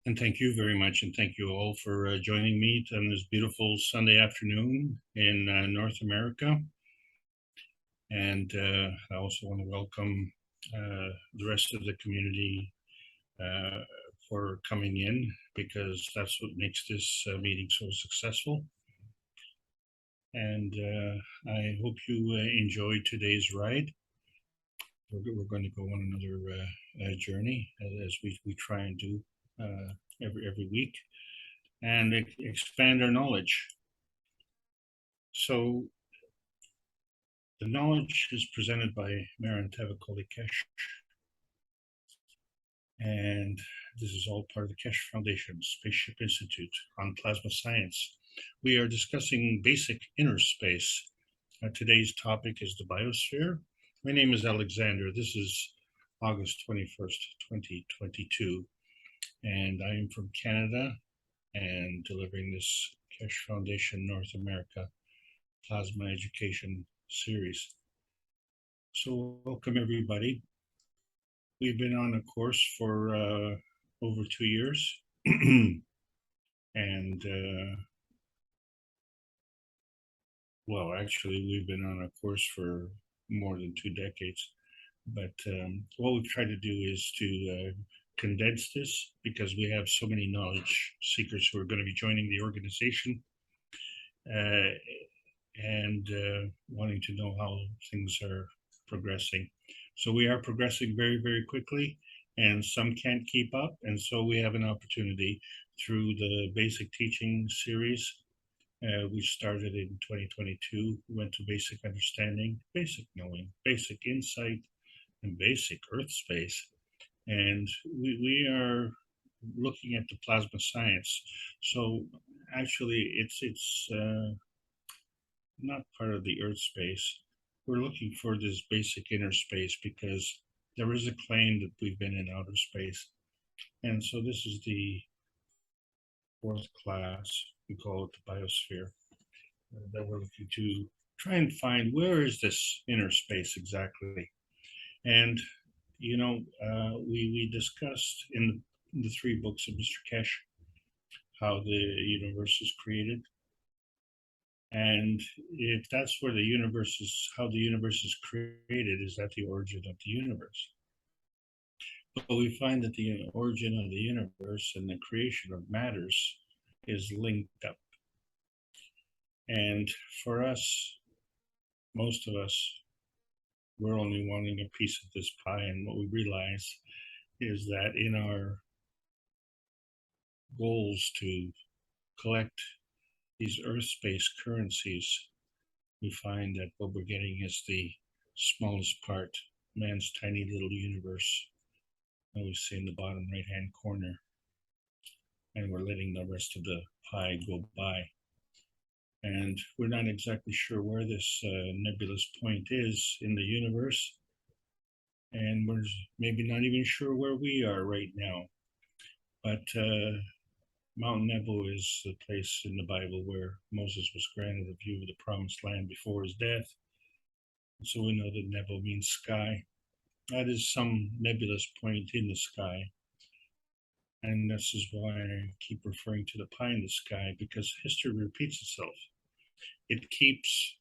And thank you very much. And thank you all for joining me on this beautiful Sunday afternoon in North America. And I also want to welcome the rest of the community for coming in, because that's what makes this meeting so successful. And I hope you enjoyed today's ride. We're going to go on another journey, as we try and do every week, and expand our knowledge. So the knowledge is presented by Marin Tevakoli-Kesh, and this is all part of the Kesh Foundation Spaceship Institute on Plasma Science. We are discussing basic inner space. Today's topic is the biosphere. My name is Alexander. This is August 21st, 2022, and I am from Canada and delivering this Kesh Foundation North America Plasma Education series. So welcome everybody. We've been on a course for over 2 years, and well, actually we've been on a course for more than 2 decades. But what we've tried to do is to condense this, because we have so many knowledge seekers who are going to be joining the organization and wanting to know how things are progressing. So we are progressing very, very quickly, and some can't keep up. And so we have an opportunity through the basic teaching series. We started in 2022, went to basic understanding, basic knowing, basic insight, and basic Earth space. And we are looking at the plasma science. So actually it's not part of the Earth space. We're looking for this basic inner space because there is a claim that we've been in outer space. And so this is the 4th class. We call it the Biosphere, that we're looking to try and find where is this inner space exactly. And you know, we discussed in the 3 books of Mr. Kesh how the universe is created. And if that's where the universe is, how the universe is created, is that the origin of the universe? But we find that the origin of the universe and the creation of matters is linked up. And for us, most of us, we're only wanting a piece of this pie. And what we realize is that in our goals to collect these Earth space currencies, we find that what we're getting is the smallest part, man's tiny little universe, that we see in the bottom right-hand corner. And we're letting the rest of the pie go by. And we're not exactly sure where this nebulous point is in the universe. And we're maybe not even sure where we are right now. But Mount Nebo is the place in the Bible where Moses was granted a view of the promised land before his death. So we know that Nebo means sky. That is some nebulous point in the sky. And this is why I keep referring to the pie in the sky, because history repeats itself. It keeps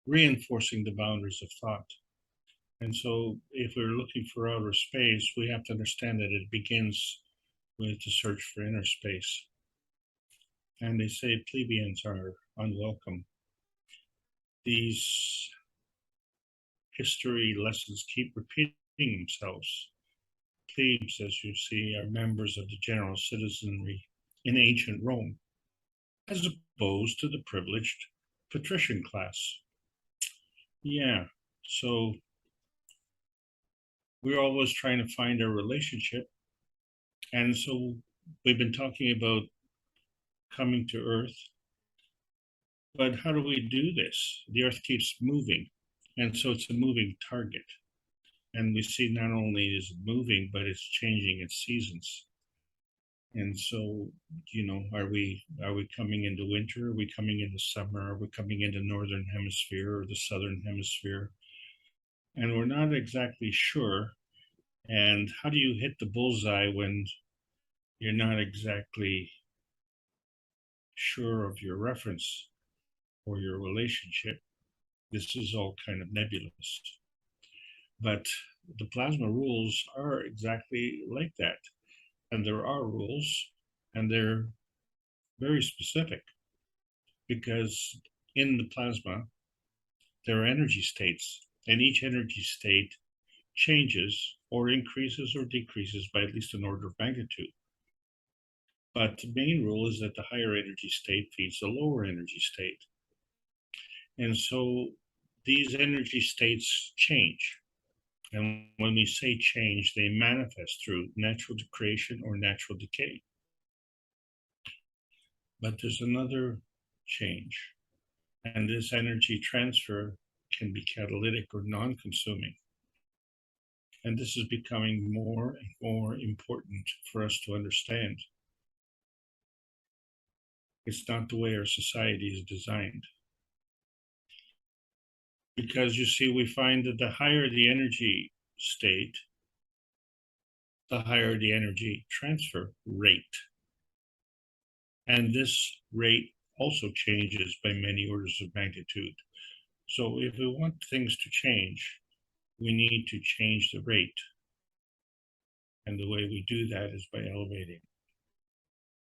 reinforcing the boundaries of thought. And so if we're looking for outer space, we have to understand that it begins with the search for inner space. And they say plebeians are unwelcome. These history lessons keep repeating themselves. Plebes, as you see, are members of the general citizenry in ancient Rome, as opposed to the privileged patrician class. Yeah, so we're always trying to find a relationship. And so we've been talking about coming to Earth. But how do we do this? The Earth keeps moving, and so it's a moving target. And we see not only is it moving, but it's changing its seasons. And so, you know, are we coming into winter? Are we coming into summer? Are we coming into northern hemisphere or the southern hemisphere? And we're not exactly sure. And how do you hit the bullseye when you're not exactly sure of your reference or your relationship. This is all kind of nebulous. But the plasma rules are exactly like that. And there are rules, and they're very specific because in the plasma, there are energy states, and each energy state changes or increases or decreases by at least an order of magnitude. But the main rule is that the higher energy state feeds the lower energy state. And so these energy states change. And when we say change, they manifest through natural creation or natural decay. But there's another change, and this energy transfer can be catalytic or non-consuming. And this is becoming more and more important for us to understand. It's not the way our society is designed. Because you see, we find that the higher the energy state, the higher the energy transfer rate. And this rate also changes by many orders of magnitude. So if we want things to change, we need to change the rate. And the way we do that is by elevating.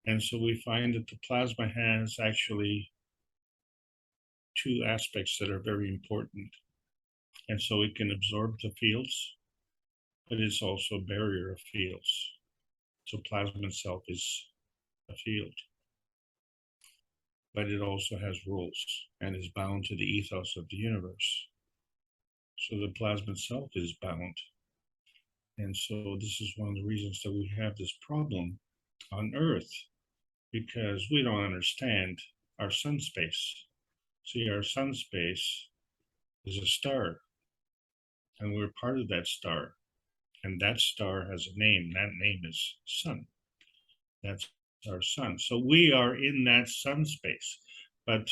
And so we find that the plasma has actually two aspects that are very important. And so it can absorb the fields, but it's also a barrier of fields. So plasma itself is a field, but it also has rules and is bound to the ethos of the universe. So the plasma itself is bound. And so this is one of the reasons that we have this problem on Earth, because we don't understand our sun space. See, our sun space is a star, and we're part of that star. And that star has a name. That name is sun. That's our sun. So we are in that sun space. But,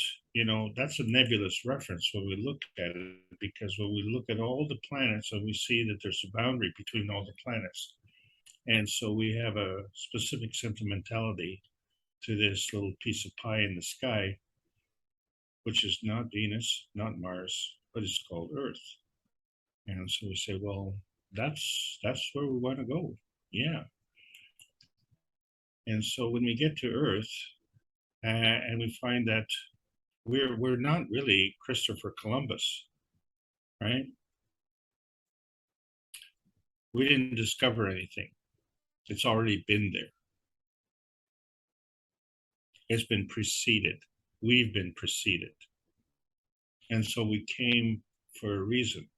that's a nebulous reference when we look at it, because when we look at all the planets and we see that there's a boundary between all the planets. And so we have a specific sentimentality to this little piece of pie in the sky, which is not Venus, not Mars, but it's called Earth. And so we say, well, that's where we want to go. Yeah. And so when we get to Earth, and we find that we're not really Christopher Columbus, right? We didn't discover anything. It's already been there. It's been preceded. We've been preceded. And so we came for a reason.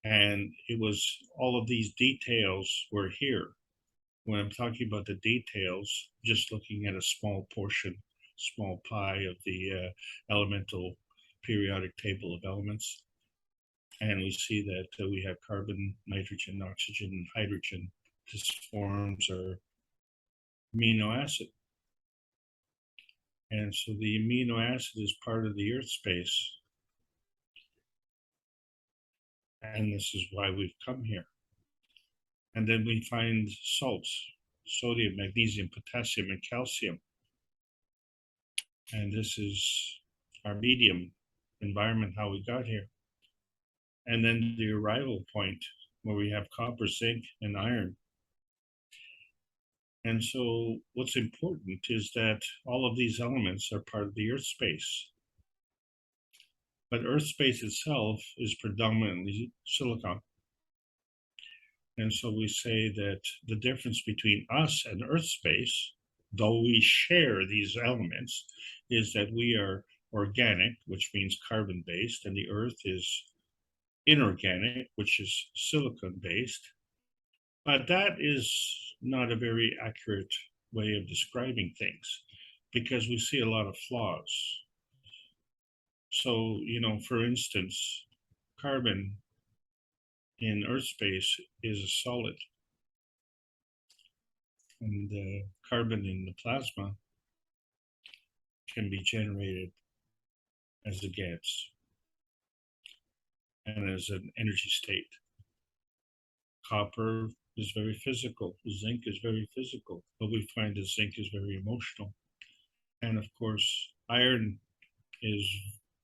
And it was all of these details were here. When I'm talking about the details, just looking at a small portion, small pie of the elemental periodic table of elements. And we see that we have carbon, nitrogen, oxygen, and hydrogen. This forms our amino acid. And so the amino acid is part of the Earth space. And this is why we've come here. And then we find salts, sodium, magnesium, potassium, and calcium. And this is our medium environment, how we got here. And then the arrival point where we have copper, zinc, and iron. And so what's important is that all of these elements are part of the Earth space. But Earth space itself is predominantly silicon. And so we say that the difference between us and Earth space, though we share these elements, is that we are organic, which means carbon-based, and the Earth is inorganic, which is silicon-based. But that is not a very accurate way of describing things, because we see a lot of flaws. So, for instance, carbon in Earth space is a solid, and carbon in the plasma can be generated as a gas and as an energy state. Copper is very physical. Zinc is very physical, but we find that zinc is very emotional. And of course, iron is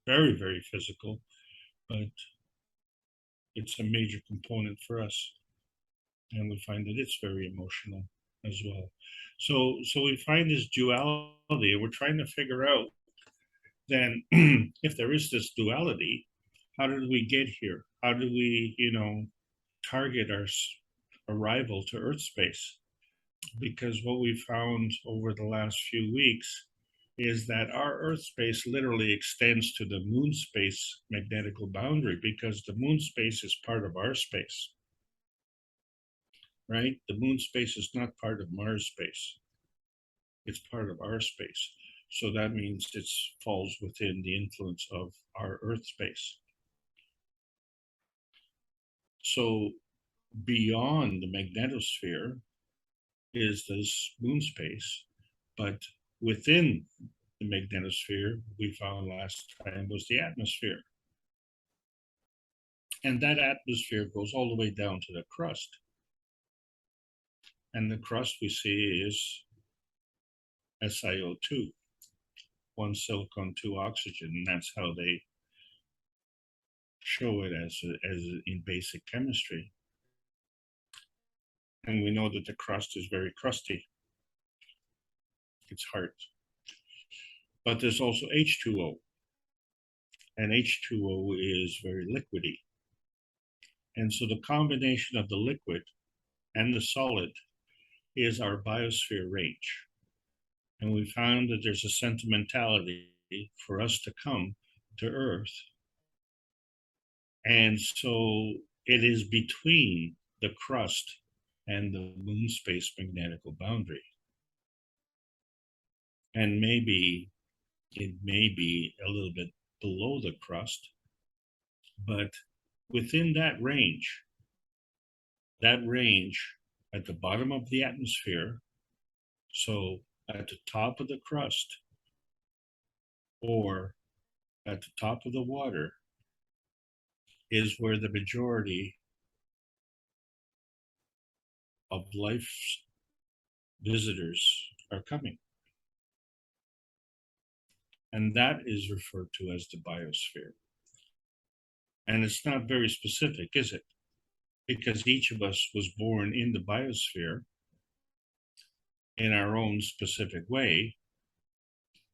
very, very physical, but it's a major component for us. And we find that it's very emotional as well. So we find this duality, and we're trying to figure out then if there is this duality, how did we get here? How do we, target our arrival to Earth space? Because what we found over the last few weeks is that our Earth space literally extends to the moon space magnetical boundary, because the moon space is part of our space, right? The moon space is not part of Mars space. It's part of our space. So that means it falls within the influence of our Earth space. So beyond the magnetosphere is this moon space, but within the magnetosphere, we found last time, was the atmosphere. And that atmosphere goes all the way down to the crust. And the crust we see is SiO2, one silicon, two oxygen. And that's how they show it as in basic chemistry. And we know that the crust is very crusty. It's hard. But there's also H2O. And H2O is very liquidy. And so the combination of the liquid and the solid is our biosphere range. And we found that there's a sentimentality for us to come to Earth. And so it is between the crust and the moon space magnetical boundary. And maybe it may be a little bit below the crust, but within that range at the bottom of the atmosphere, so at the top of the crust or at the top of the water, is where the majority of life's visitors are coming. And that is referred to as the biosphere. And it's not very specific, is it? Because each of us was born in the biosphere in our own specific way,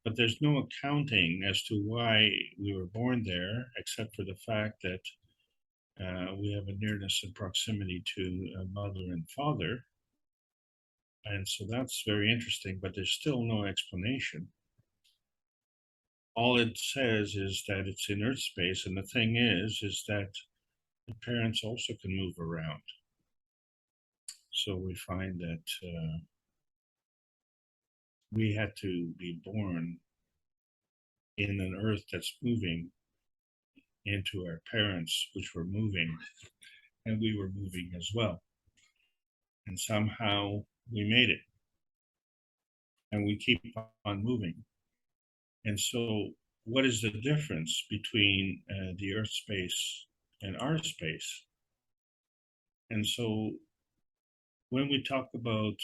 but there's no accounting as to why we were born there, except for the fact that we have a nearness and proximity to a mother and father. And so that's very interesting, but there's still no explanation. All it says is that it's in Earth space, and the thing is that the parents also can move around. So we find that we had to be born in an Earth that's moving into our parents, which were moving, and we were moving as well. And somehow we made it, and we keep on moving. And so what is the difference between the Earth space and our space? And so when we talk about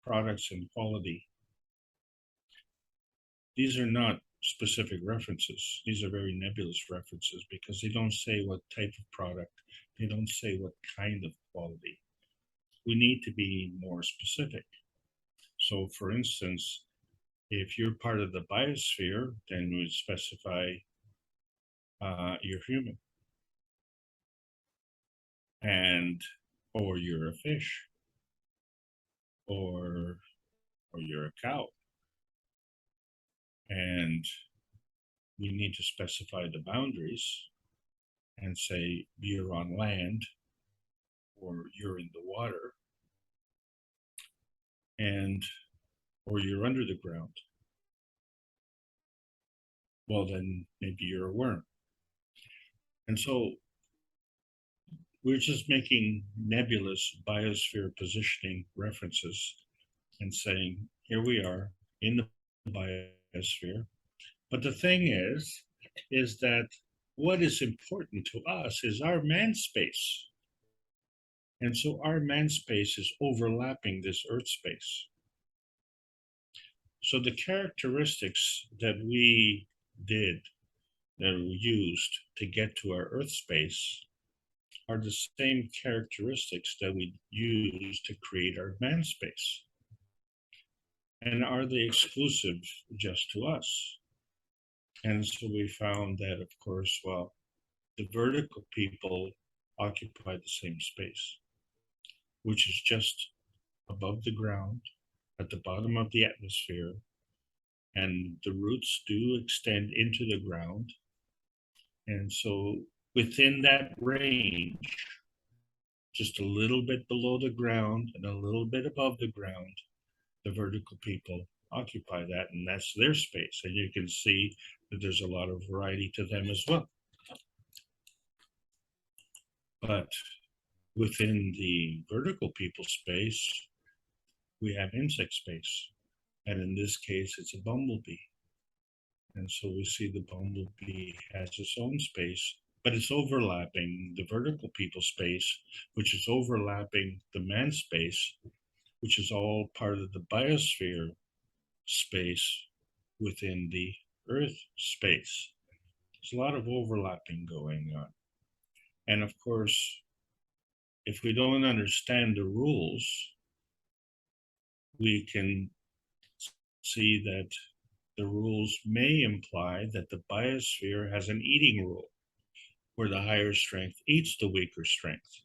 products and quality, these are not specific references. These are very nebulous references because they don't say what type of product, they don't say what kind of quality. We need to be more specific. So for instance, if you're part of the biosphere, then we would specify you're human, and or you're a fish, or you're a cow. And we need to specify the boundaries and say you're on land or you're in the water, and or you're under the ground. Well, then maybe you're a worm. And so we're just making nebulous biosphere positioning references and saying, here we are in the biosphere. But the thing is that what is important to us is our man space. And so our man space is overlapping this earth space. So the characteristics that we did, that we used to get to our earth space, are the same characteristics that we use to create our man space. And are they exclusive just to us? And so we found that, of course, well, the vertical people occupy the same space, which is just above the ground, at the bottom of the atmosphere, and the roots do extend into the ground. And so within that range, just a little bit below the ground and a little bit above the ground, the vertical people occupy that, and that's their space. And you can see that there's a lot of variety to them as well. But within the vertical people space, we have insect space. And in this case, it's a bumblebee. And so we see the bumblebee has its own space, but it's overlapping the vertical people space, which is overlapping the man space, which is all part of the biosphere space within the earth space. There's a lot of overlapping going on. And of course, if we don't understand the rules, we can see that the rules may imply that the biosphere has an eating rule where the higher strength eats the weaker strength.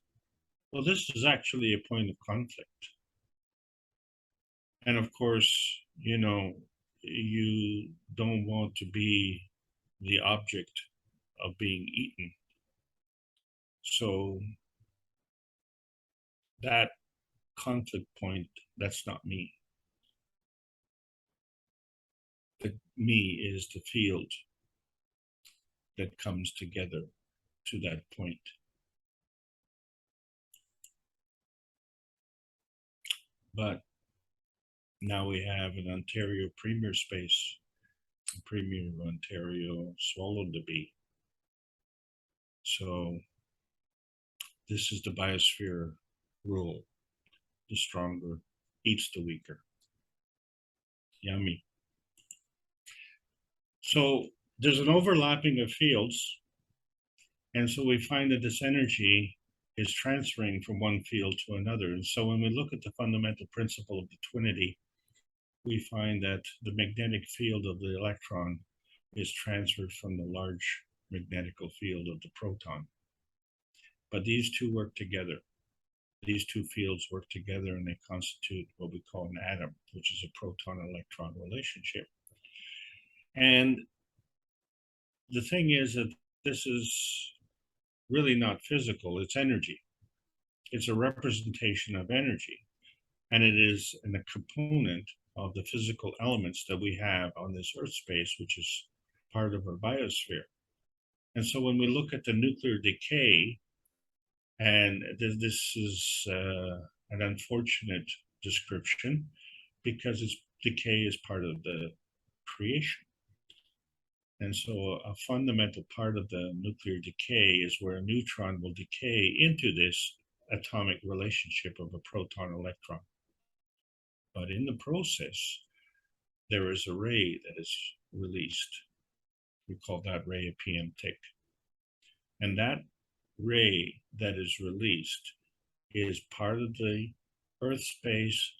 Well, this is actually a point of conflict. And of course, you don't want to be the object of being eaten. So that conflict point, that's not me. The me is the field that comes together to that point. But now we have an Ontario Premier space. The Premier of Ontario swallowed the bee. So this is the biosphere rule. The stronger eats the weaker. Yummy. So there's an overlapping of fields. And so we find that this energy is transferring from one field to another. And so when we look at the fundamental principle of the twinity, we find that the magnetic field of the electron is transferred from the large magnetical field of the proton. But these two work together. These two fields work together and they constitute what we call an atom, which is a proton-electron relationship. And the thing is that this is really not physical, it's energy. It's a representation of energy. And it is a component of the physical elements that we have on this Earth space, which is part of our biosphere. And so when we look at the nuclear decay, and this is an unfortunate description because its decay is part of the creation. And so a fundamental part of the nuclear decay is where a neutron will decay into this atomic relationship of a proton-electron. But in the process, there is a ray that is released. We call that ray a PM tick. And that ray that is released is part of the Earth space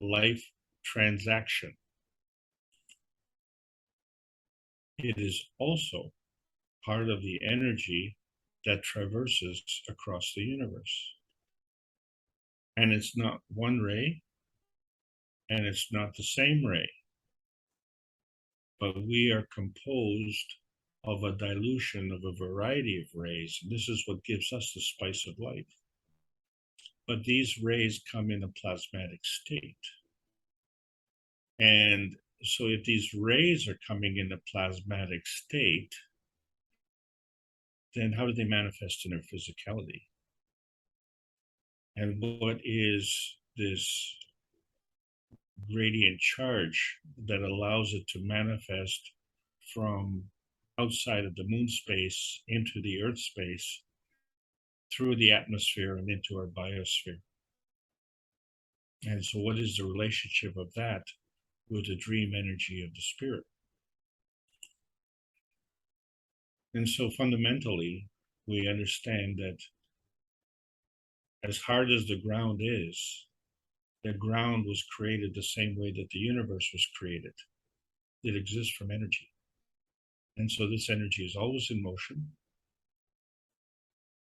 life transaction. It is also part of the energy that traverses across the universe. And it's not one ray, and it's not the same ray, but we are composed of a dilution of a variety of rays. And this is what gives us the spice of life. But these rays come in a plasmatic state. And so if these rays are coming in a plasmatic state, then how do they manifest in their physicality? And what is this gradient charge that allows it to manifest from outside of the moon space into the Earth space through the atmosphere and into our biosphere. And so what is the relationship of that with the dream energy of the spirit? And so fundamentally, we understand that as hard as the ground is, the ground was created the same way that the universe was created. It exists from energy. And so this energy is always in motion.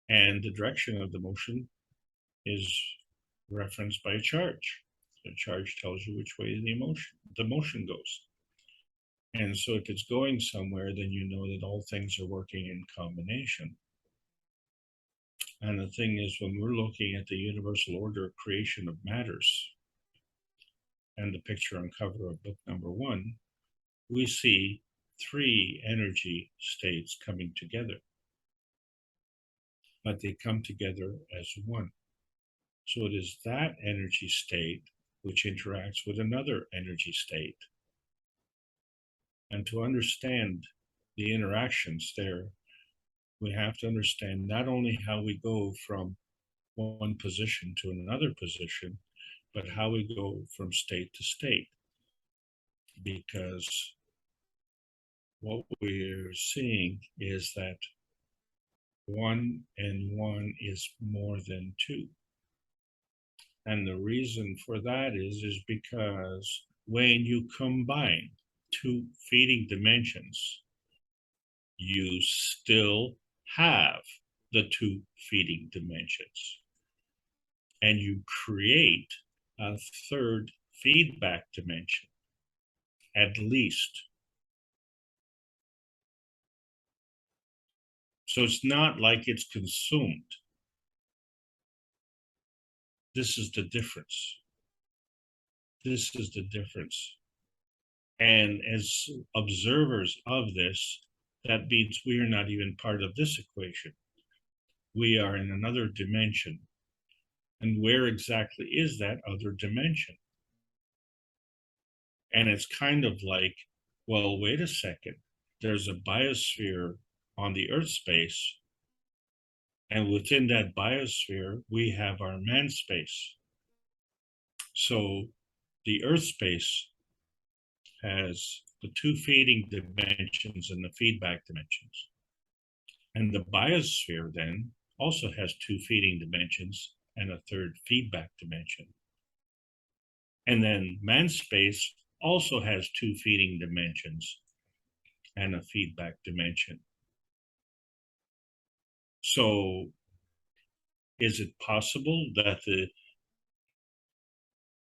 And the direction of the motion is referenced by a charge. The charge tells you which way the motion goes. And so if it's going somewhere, then you know that all things are working in combination. And the thing is, when we're looking at the universal order of creation of matters, and the picture on cover of book number 1, we see 3 energy states coming together. But they come together as one. So it is that energy state which interacts with another energy state. And to understand the interactions there, we have to understand not only how we go from one position to another position, but how we go from state to state. Because what we're seeing is that 1 and 1 is more than 2. And the reason for that is because when you combine 2 feeding dimensions, you still have the 2 feeding dimensions. And you create a 3rd feedback dimension, at least. So it's not like it's consumed. This is the difference. This is the difference. And as observers of this, that means we are not even part of this equation. We are in another dimension. And where exactly is that other dimension? And it's kind of like, well, wait a second. There's a biosphere on the Earth space. And within that biosphere, we have our man space. So the Earth space has the 2 feeding dimensions and the feedback dimensions. And the biosphere then also has 2 feeding dimensions and a 3rd feedback dimension. And then man space also has 2 feeding dimensions and a feedback dimension. So is it possible that the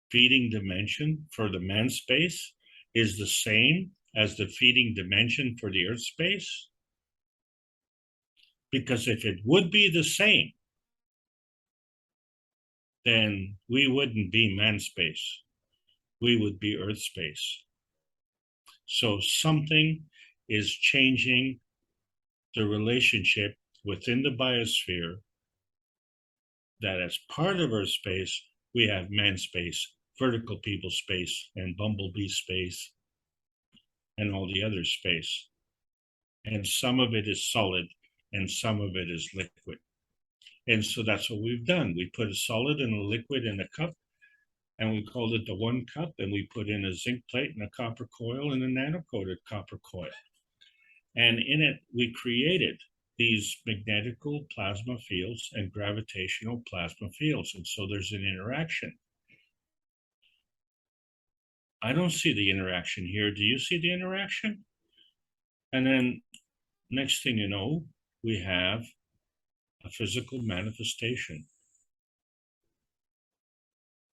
feeding dimension for the man space is the same as the feeding dimension for the Earth space? Because if it would be the same, then we wouldn't be man space. We would be Earth space. So something is changing the relationship within the biosphere, that as part of Earth space, we have man space, vertical people space, and bumblebee space, and all the other space. And some of it is solid, and some of it is liquid. And so that's what we've done. We put a solid and a liquid in a cup, and we called it the 1 cup, and we put in a zinc plate and a copper coil and a nano-coated copper coil. And in it, we created these magnetical plasma fields and gravitational plasma fields. And so there's an interaction. I don't see the interaction here. Do you see the interaction? And then next thing you know, we have a physical manifestation.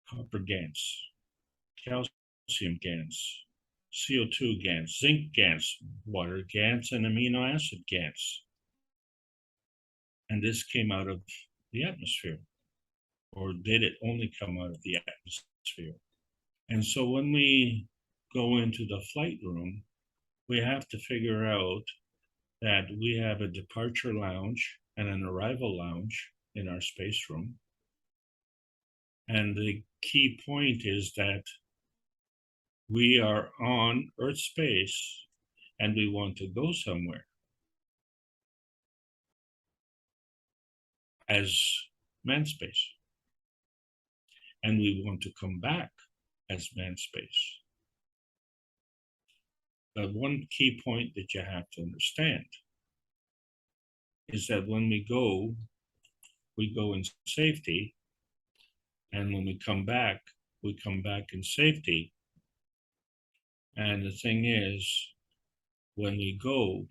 Copper GaNs, calcium GaNs, CO2 GaNs, zinc GaNs, water GaNs, and amino acid GaNs. And this came out of the atmosphere. Or did it only come out of the atmosphere? And so when we go into the flight room, we have to figure out that we have a departure lounge and an arrival lounge in our space room. And the key point is that we are on Earth space and we want to go somewhere. as man space. And we want to come back as man space. But one key point that you have to understand is that when we go in safety. And when we come back in safety. And the thing is, when we go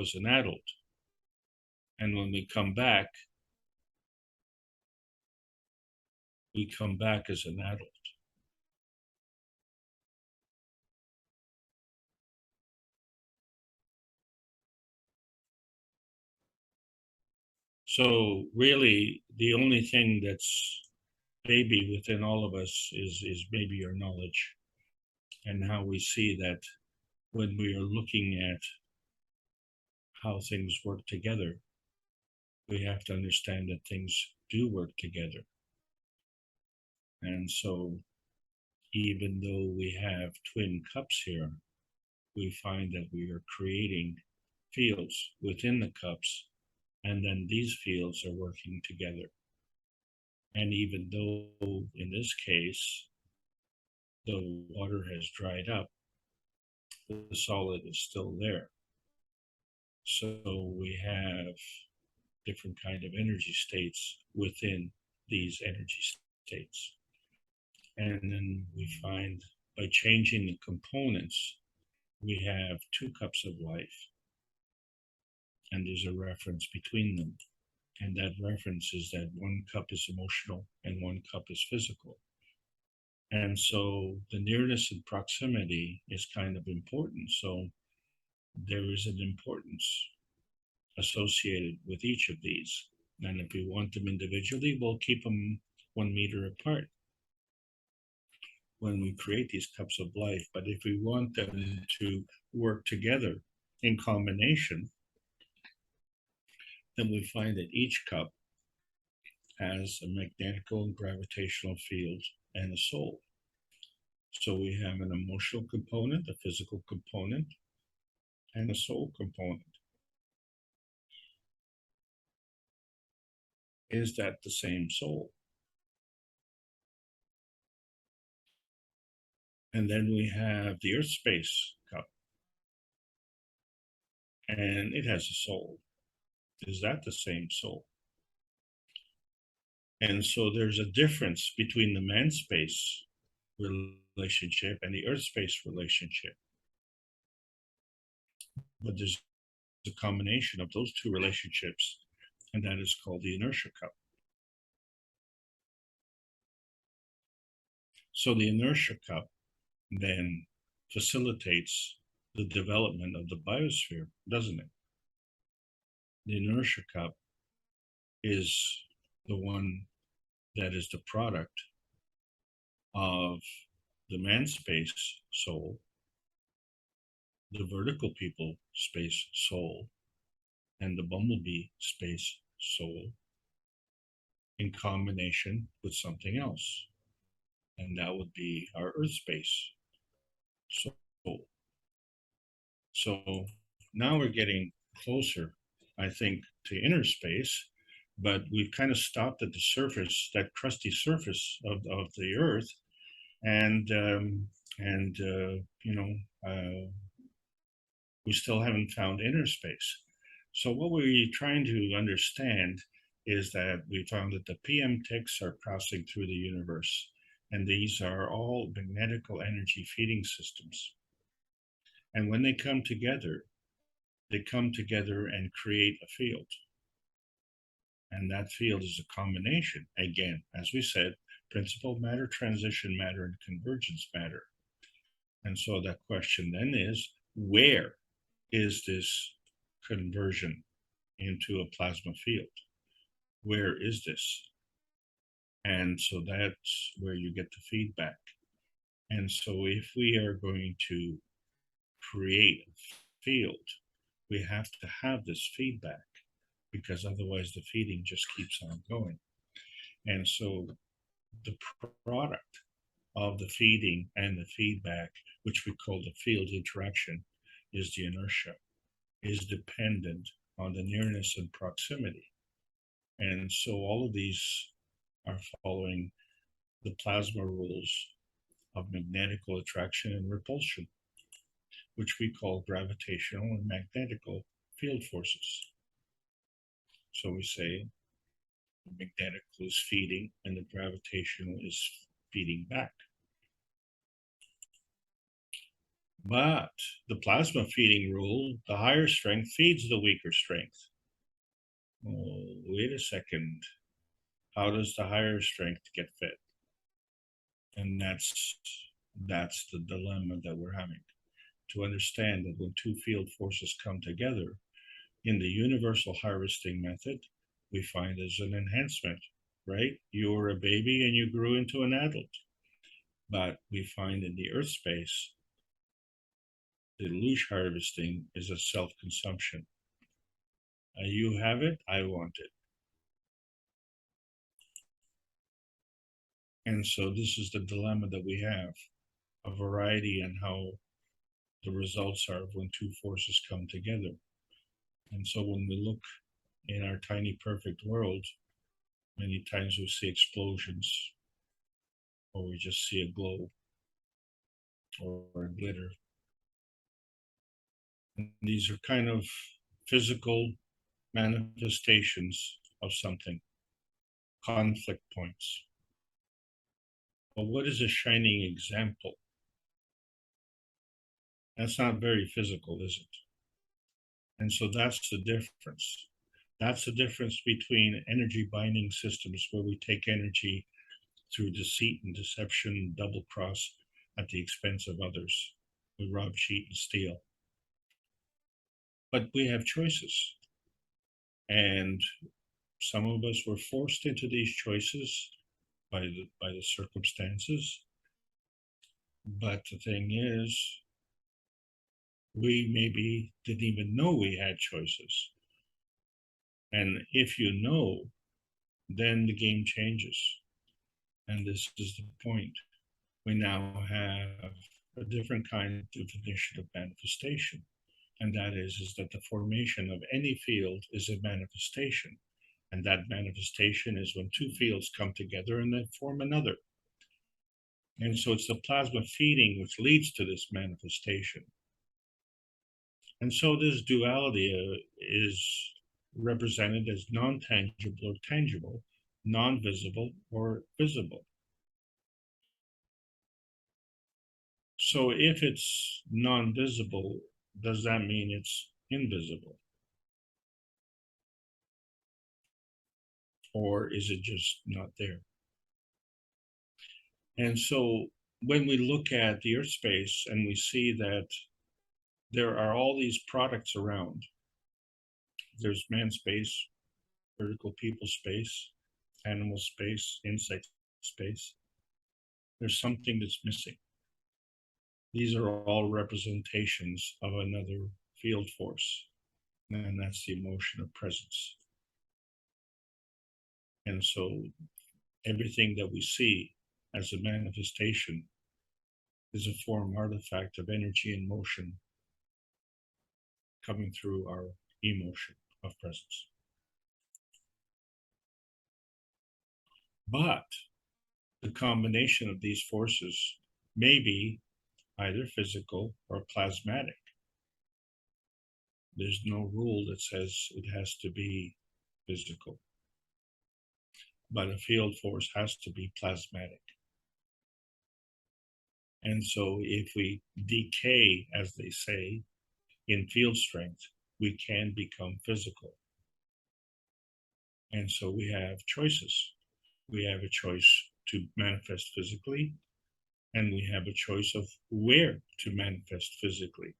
as an adult. And when we come back as an adult. So really, the only thing that's baby within all of us is maybe our knowledge and how we see that when we are looking at how things work together, we have to understand that things do work together. And so even though we have twin cups here, we find that we are creating fields within the cups, and then these fields are working together. And even though in this case, the water has dried up, the solid is still there. So we have different kind of energy states within these energy states. And then we find by changing the components, we have two cups of life. And there's a reference between them. And that reference is that one cup is emotional and one cup is physical. And so the nearness and proximity is kind of important. So there is an importance associated with each of these. And if we want them individually, we'll keep them 1 meter apart when we create these cups of life. But if we want them to work together in combination, then we find that each cup has a magnetical and gravitational field and a soul. So we have an emotional component, a physical component, and a soul component. Is that the same soul? And then we have the Earth Space cup, and it has a soul. Is that the same soul? And so there's a difference between the man space relationship and the Earth Space relationship. But there's a combination of those two relationships, and that is called the inertia cup. So the inertia cup then facilitates the development of the biosphere, doesn't it? The inertia cup is the one that is the product of the man space soul, the vertical people space soul, and the bumblebee space soul in combination with something else. And that would be our Earth space soul. So now we're getting closer, I think, to inner space, but we've kind of stopped at the surface, that crusty surface of the Earth, and we still haven't found inner space. So what we're trying to understand is that we found that the PM ticks are passing through the universe, and these are all magnetical energy feeding systems. And when they come together and create a field. And that field is a combination, again, as we said, principal matter, transition matter, and convergence matter. And so that question then is, where is this conversion into a plasma field? Where is this? And so that's where you get the feedback. And so if we are going to create a field, we have to have this feedback, because otherwise the feeding just keeps on going. And so the product of the feeding and the feedback, which we call the field interaction, is the inertia, is dependent on the nearness and proximity. And so all of these are following the plasma rules of magnetical attraction and repulsion, which we call gravitational and magnetical field forces. So we say the magnetical is feeding and the gravitational is feeding back. But the plasma feeding rule, the higher strength feeds the weaker strength. Oh, wait a second. How does the higher strength get fed? And that's the dilemma that we're having. To understand that when two field forces come together, in the universal harvesting method, we find there's an enhancement, right? You were a baby and you grew into an adult. But we find in the earth space, the luge harvesting is a self-consumption. You have it, I want it. And so this is the dilemma that we have, a variety in how the results are when two forces come together. And so when we look in our tiny perfect world, many times we see explosions, or we just see a glow, or a glitter. And these are kind of physical manifestations of something, conflict points. But what is a shining example? That's not very physical, is it? And so that's the difference. That's the difference between energy binding systems where we take energy through deceit and deception, double cross at the expense of others. We rob, cheat, and steal. But we have choices. And some of us were forced into these choices by the circumstances. But the thing is, we maybe didn't even know we had choices. And if you know, then the game changes. And this is the point. We now have a different kind of definition of manifestation. And that is that the formation of any field is a manifestation. And that manifestation is when two fields come together and they form another. And so it's the plasma feeding which leads to this manifestation. And so this duality is represented as non-tangible or tangible, non-visible or visible. So if it's non-visible, does that mean it's invisible? Or is it just not there? And so when we look at the Earth space and we see that there are all these products around, there's man space, vertical people space, animal space, insect space, there's something that's missing. These are all representations of another field force, and that's the emotion of presence. And so everything that we see as a manifestation is a form artifact of energy and motion coming through our emotion of presence. But the combination of these forces may be either physical or plasmatic. There's no rule that says it has to be physical, but a field force has to be plasmatic. And so if we decay, as they say, in field strength, we can become physical. And so we have choices. We have a choice to manifest physically, and we have a choice of where to manifest physically.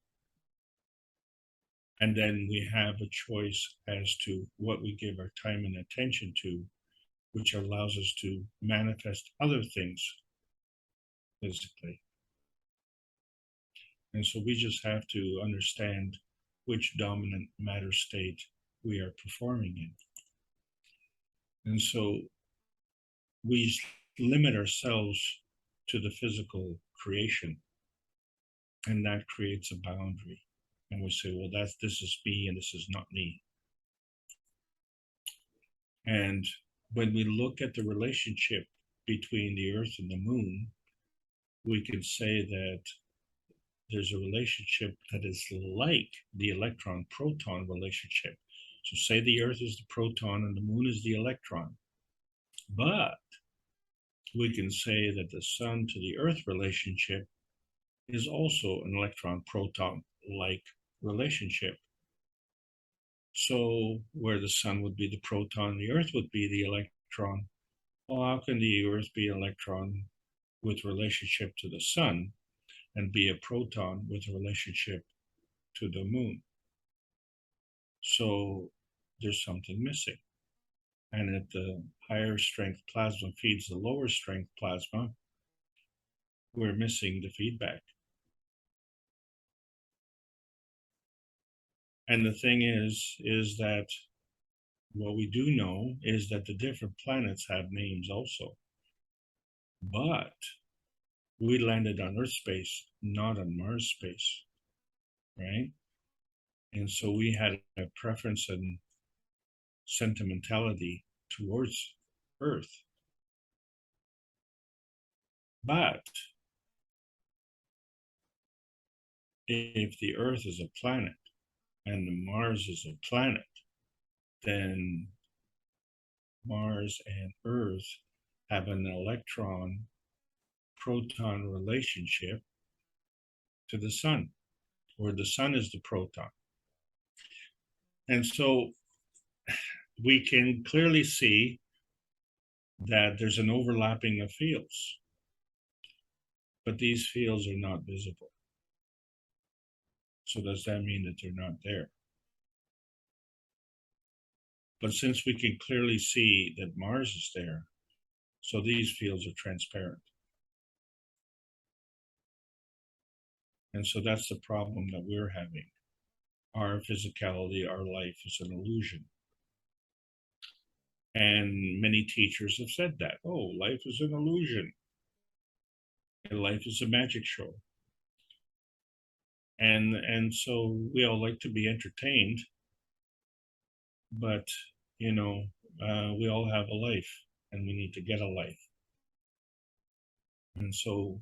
And then we have a choice as to what we give our time and attention to, which allows us to manifest other things physically. And so we just have to understand which dominant matter state we are performing in. And so we limit ourselves to the physical creation, and that creates a boundary. And we say, well, this is me and this is not me. And when we look at the relationship between the Earth and the Moon, we can say that there's a relationship that is like the electron-proton relationship. So say the Earth is the proton and the Moon is the electron. But we can say that the Sun to the Earth relationship is also an electron-proton-like relationship. So where the Sun would be the proton, the Earth would be the electron. Well, how can the Earth be an electron with relationship to the Sun and be a proton with a relationship to the Moon? So there's something missing. And if the higher strength plasma feeds the lower strength plasma, we're missing the feedback. And the thing is that what we do know is that the different planets have names also. But we landed on Earth space, not on Mars space, right? And so we had a preference and sentimentality towards Earth. But if the Earth is a planet and the Mars is a planet, then Mars and Earth have an electron proton relationship to the Sun, where the Sun is the proton. And so we can clearly see that there's an overlapping of fields, but these fields are not visible. So does that mean that they're not there? But since we can clearly see that Mars is there, so these fields are transparent. And so that's the problem that we're having. Our physicality, our life is an illusion. And many teachers have said that. Oh, life is an illusion. And life is a magic show. And so we all like to be entertained, but you know, we all have a life and we need to get a life. And so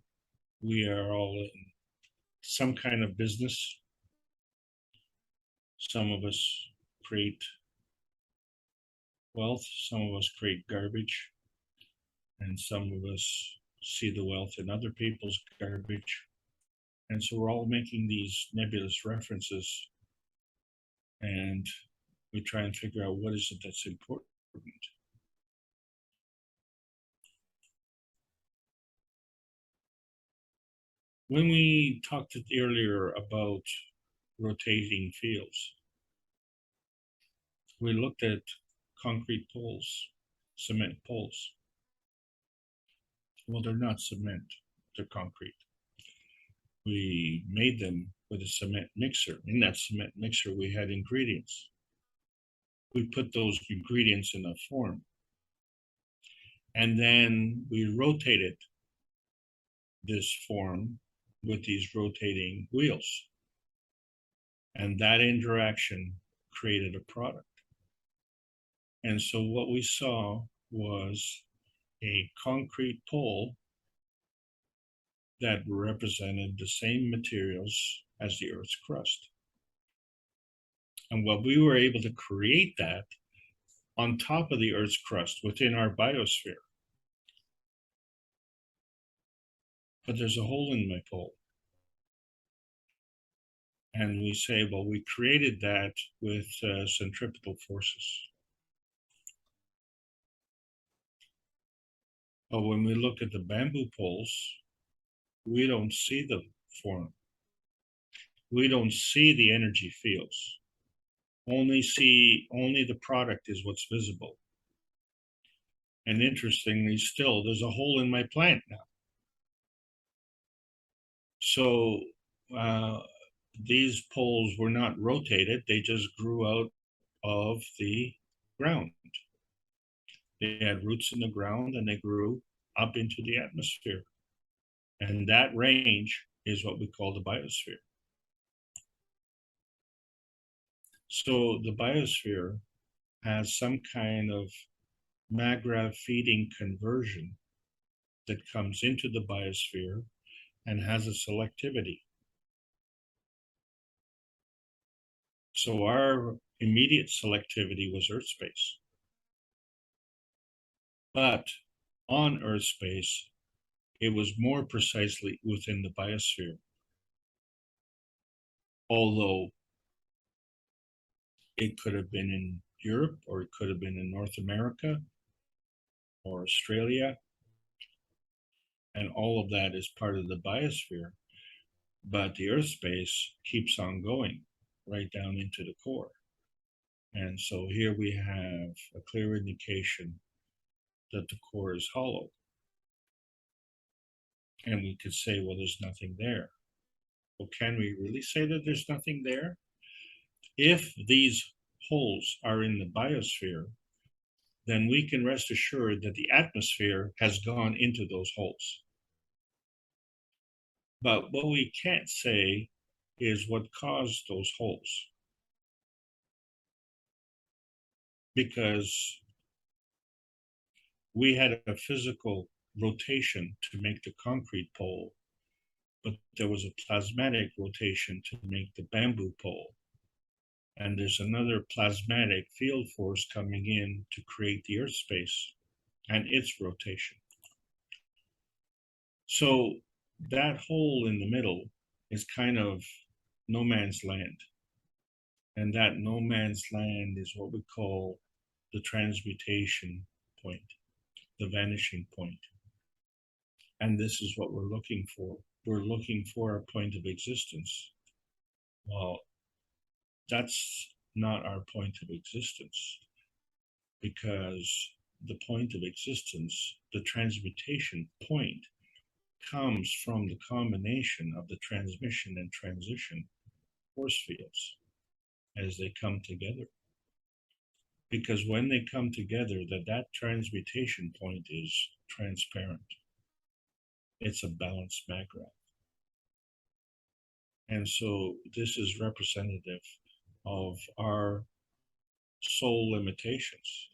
we are all in some kind of business. Some of us create wealth, some of us create garbage, and some of us see the wealth in other people's garbage. And so we're all making these nebulous references, and we try and figure out what is it that's important. When we talked earlier about rotating fields, we looked at concrete poles, cement poles. Well, they're not cement, they're concrete. We made them with a cement mixer. In that cement mixer, we had ingredients. We put those ingredients in a form. And then we rotated this form with these rotating wheels. And that interaction created a product. And so what we saw was a concrete pole that represented the same materials as the Earth's crust. And what we were able to create that on top of the Earth's crust within our biosphere. But there's a hole in my pole. And we say, well, we created that with centripetal forces. But when we look at the bamboo poles, we don't see the form. We don't see the energy fields. Only the product is what's visible. And interestingly, still, there's a hole in my plant now. So these poles were not rotated, they just grew out of the ground. They had roots in the ground and they grew up into the atmosphere. And that range is what we call the biosphere. So the biosphere has some kind of magrav feeding conversion that comes into the biosphere and has a selectivity. So our immediate selectivity was Earth space. But on Earth space, it was more precisely within the biosphere. Although it could have been in Europe, or it could have been in North America or Australia, and all of that is part of the biosphere. But the Earth space keeps on going right down into the core. And so here we have a clear indication that the core is hollow. And we could say, well, there's nothing there. Well, can we really say that there's nothing there? If these holes are in the biosphere, then we can rest assured that the atmosphere has gone into those holes. But what we can't say is what caused those holes. Because we had a physical rotation to make the concrete pole, but there was a plasmatic rotation to make the bamboo pole. And there's another plasmatic field force coming in to create the Earth space and its rotation. So that hole in the middle is kind of no man's land. And that no man's land is what we call the transmutation point, the vanishing point. And this is what we're looking for. We're looking for a point of existence. Well, that's not our point of existence, because the point of existence, the transmutation point, comes from the combination of the transmission and transition force fields as they come together. Because when they come together, that transmutation point is transparent. It's a balanced magrav. And so this is representative of our soul limitations,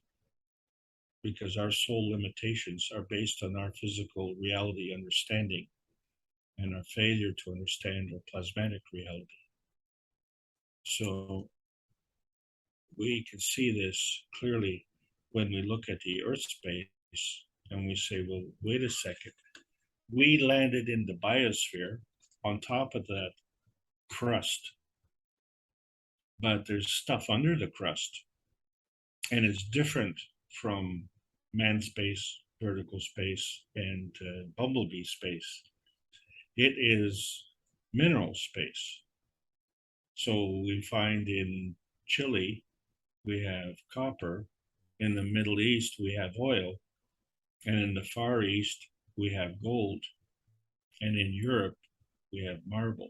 because our soul limitations are based on our physical reality understanding and our failure to understand our plasmatic reality. So we can see this clearly when we look at the Earth space and we say, well, wait a second. We landed in the biosphere on top of that crust, but there's stuff under the crust, and it's different from man space, vertical space, and bumblebee space. It is mineral space. So we find in Chile, we have copper. In the Middle East, we have oil. And in the Far East, we have gold. And in Europe, we have marble.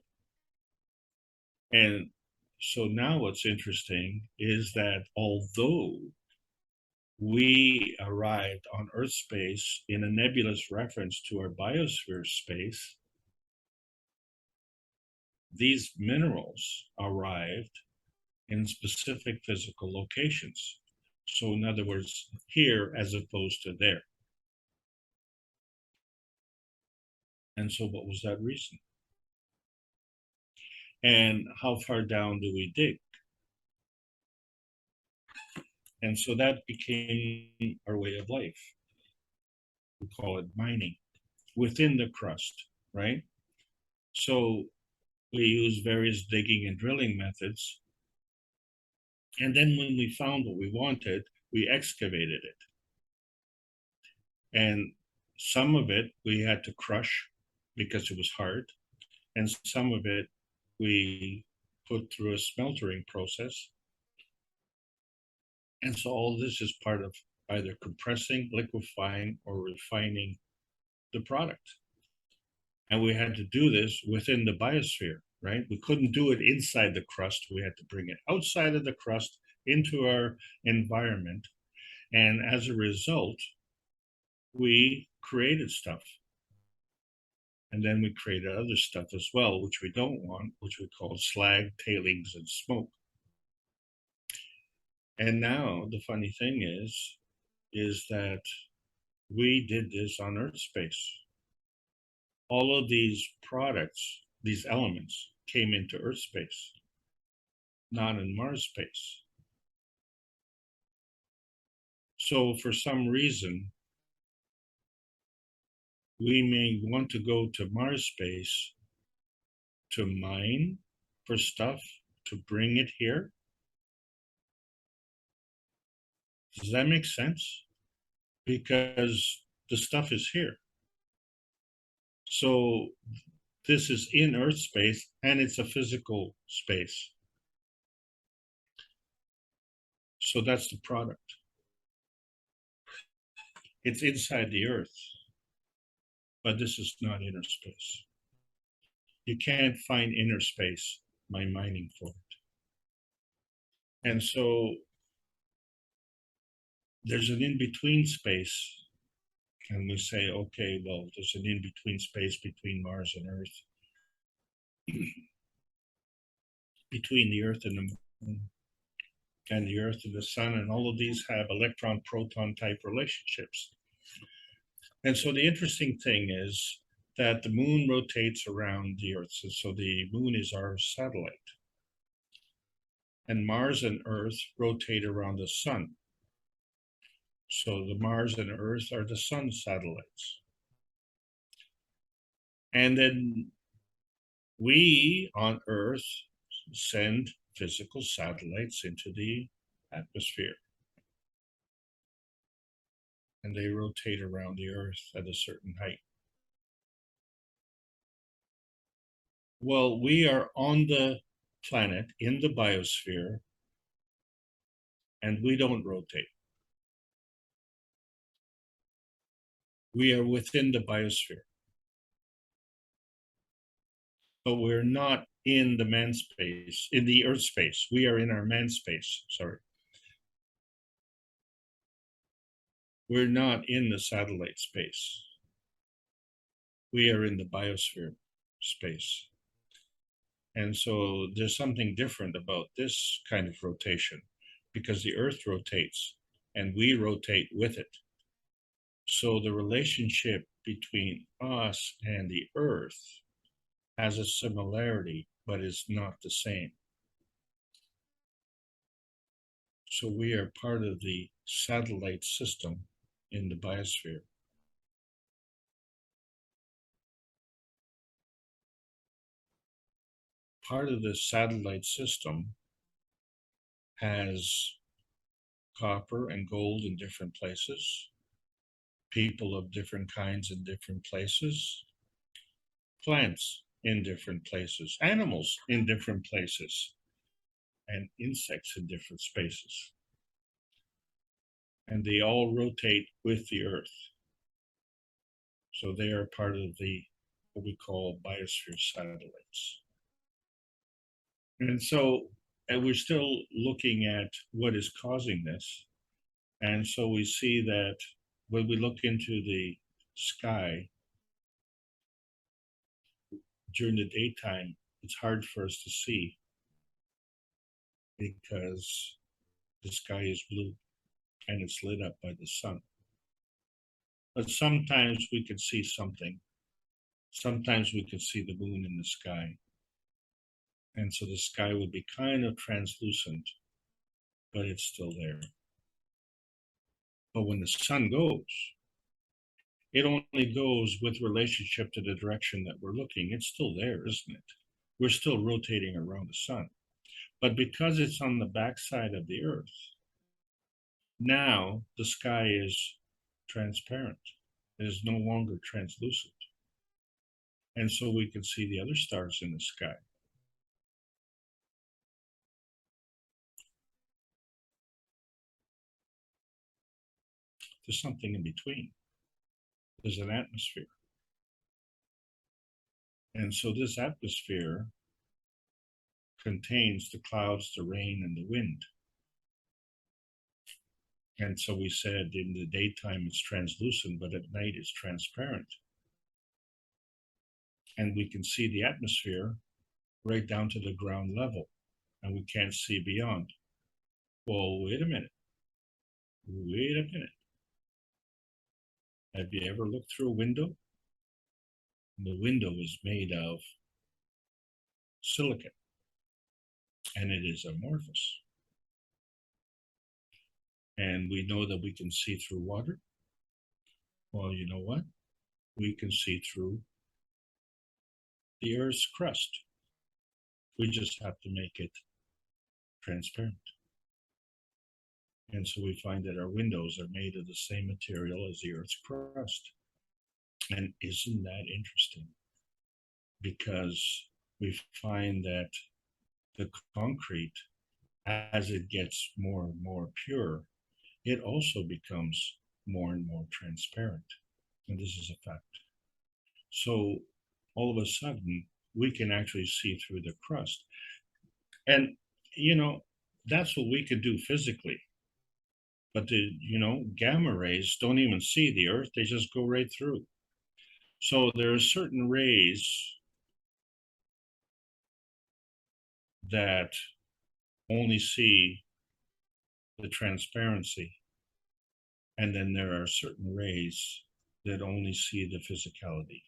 And so now what's interesting is that although we arrived on Earth space in a nebulous reference to our biosphere space, these minerals arrived in specific physical locations. So in other words, here as opposed to there. And so what was that reason? And how far down do we dig? And so that became our way of life. We call it mining within the crust, right? So we use various digging and drilling methods. And then when we found what we wanted, we excavated it. And some of it we had to crush because it was hard. And some of it we put through a smeltering process. And so all this is part of either compressing, liquefying, or refining the product. And we had to do this within the biosphere, right? We couldn't do it inside the crust. We had to bring it outside of the crust into our environment. And as a result, we created stuff. And then we created other stuff as well, which we don't want, which we call slag, tailings, and smoke. And now the funny thing is, is that we did this on Earth space. All of these products, these elements, came into Earth space, not in Mars space. So for some reason, we may want to go to Mars space to mine for stuff to bring it here. Does that make sense? Because the stuff is here. So this is in Earth space and it's a physical space. So that's the product. It's inside the Earth, but this is not inner space. You can't find inner space by mining for it. And so there's an in-between space. And we say, okay, well, there's an in-between space between Mars and Earth, between the Earth and the Moon, and the Earth and the Sun, and all of these have electron-proton type relationships. And so the interesting thing is that the Moon rotates around the Earth. So the Moon is our satellite. And Mars and Earth rotate around the Sun. So the Mars and Earth are the Sun satellites. And then we on Earth send physical satellites into the atmosphere. And they rotate around the Earth at a certain height. Well, we are on the planet in the biosphere, and we don't rotate. We are within the biosphere, but we're not in the man space, in the Earth space. We are in our man space, sorry. We're not in the satellite space. We are in the biosphere space. And so there's something different about this kind of rotation because the Earth rotates and we rotate with it. So the relationship between us and the Earth has a similarity, but is not the same. So we are part of the satellite system in the biosphere. Part of the satellite system has copper and gold in different places, people of different kinds in different places, plants in different places, animals in different places, and insects in different spaces. And they all rotate with the Earth. So they are part of the, what we call biosphere satellites. And so we're still looking at what is causing this. And so we see that when we look into the sky during the daytime, it's hard for us to see because the sky is blue and it's lit up by the sun. But sometimes we can see something. Sometimes we can see the moon in the sky. And so the sky would be kind of translucent, but it's still there. But when the sun goes, it only goes with relationship to the direction that we're looking. It's still there, isn't it? We're still rotating around the sun. But because it's on the backside of the Earth, now the sky is transparent. It is no longer translucent. And so we can see the other stars in the sky. There's something in between. There's an atmosphere. And so this atmosphere contains the clouds, the rain, and the wind. And so we said in the daytime it's translucent, but at night it's transparent. And we can see the atmosphere right down to the ground level, and we can't see beyond. Well, wait a minute. Wait a minute. Have you ever looked through a window? The window is made of silicon and it is amorphous. And we know that we can see through water. Well, you know what? We can see through the Earth's crust. We just have to make it transparent. And so we find that our windows are made of the same material as the Earth's crust. And isn't that interesting? Because we find that the concrete, as it gets more and more pure, it also becomes more and more transparent. And this is a fact. So all of a sudden, we can actually see through the crust. And, you know, that's what we could do physically. But gamma rays don't even see the Earth, they just go right through. So there are certain rays that only see the transparency. And then there are certain rays that only see the physicality.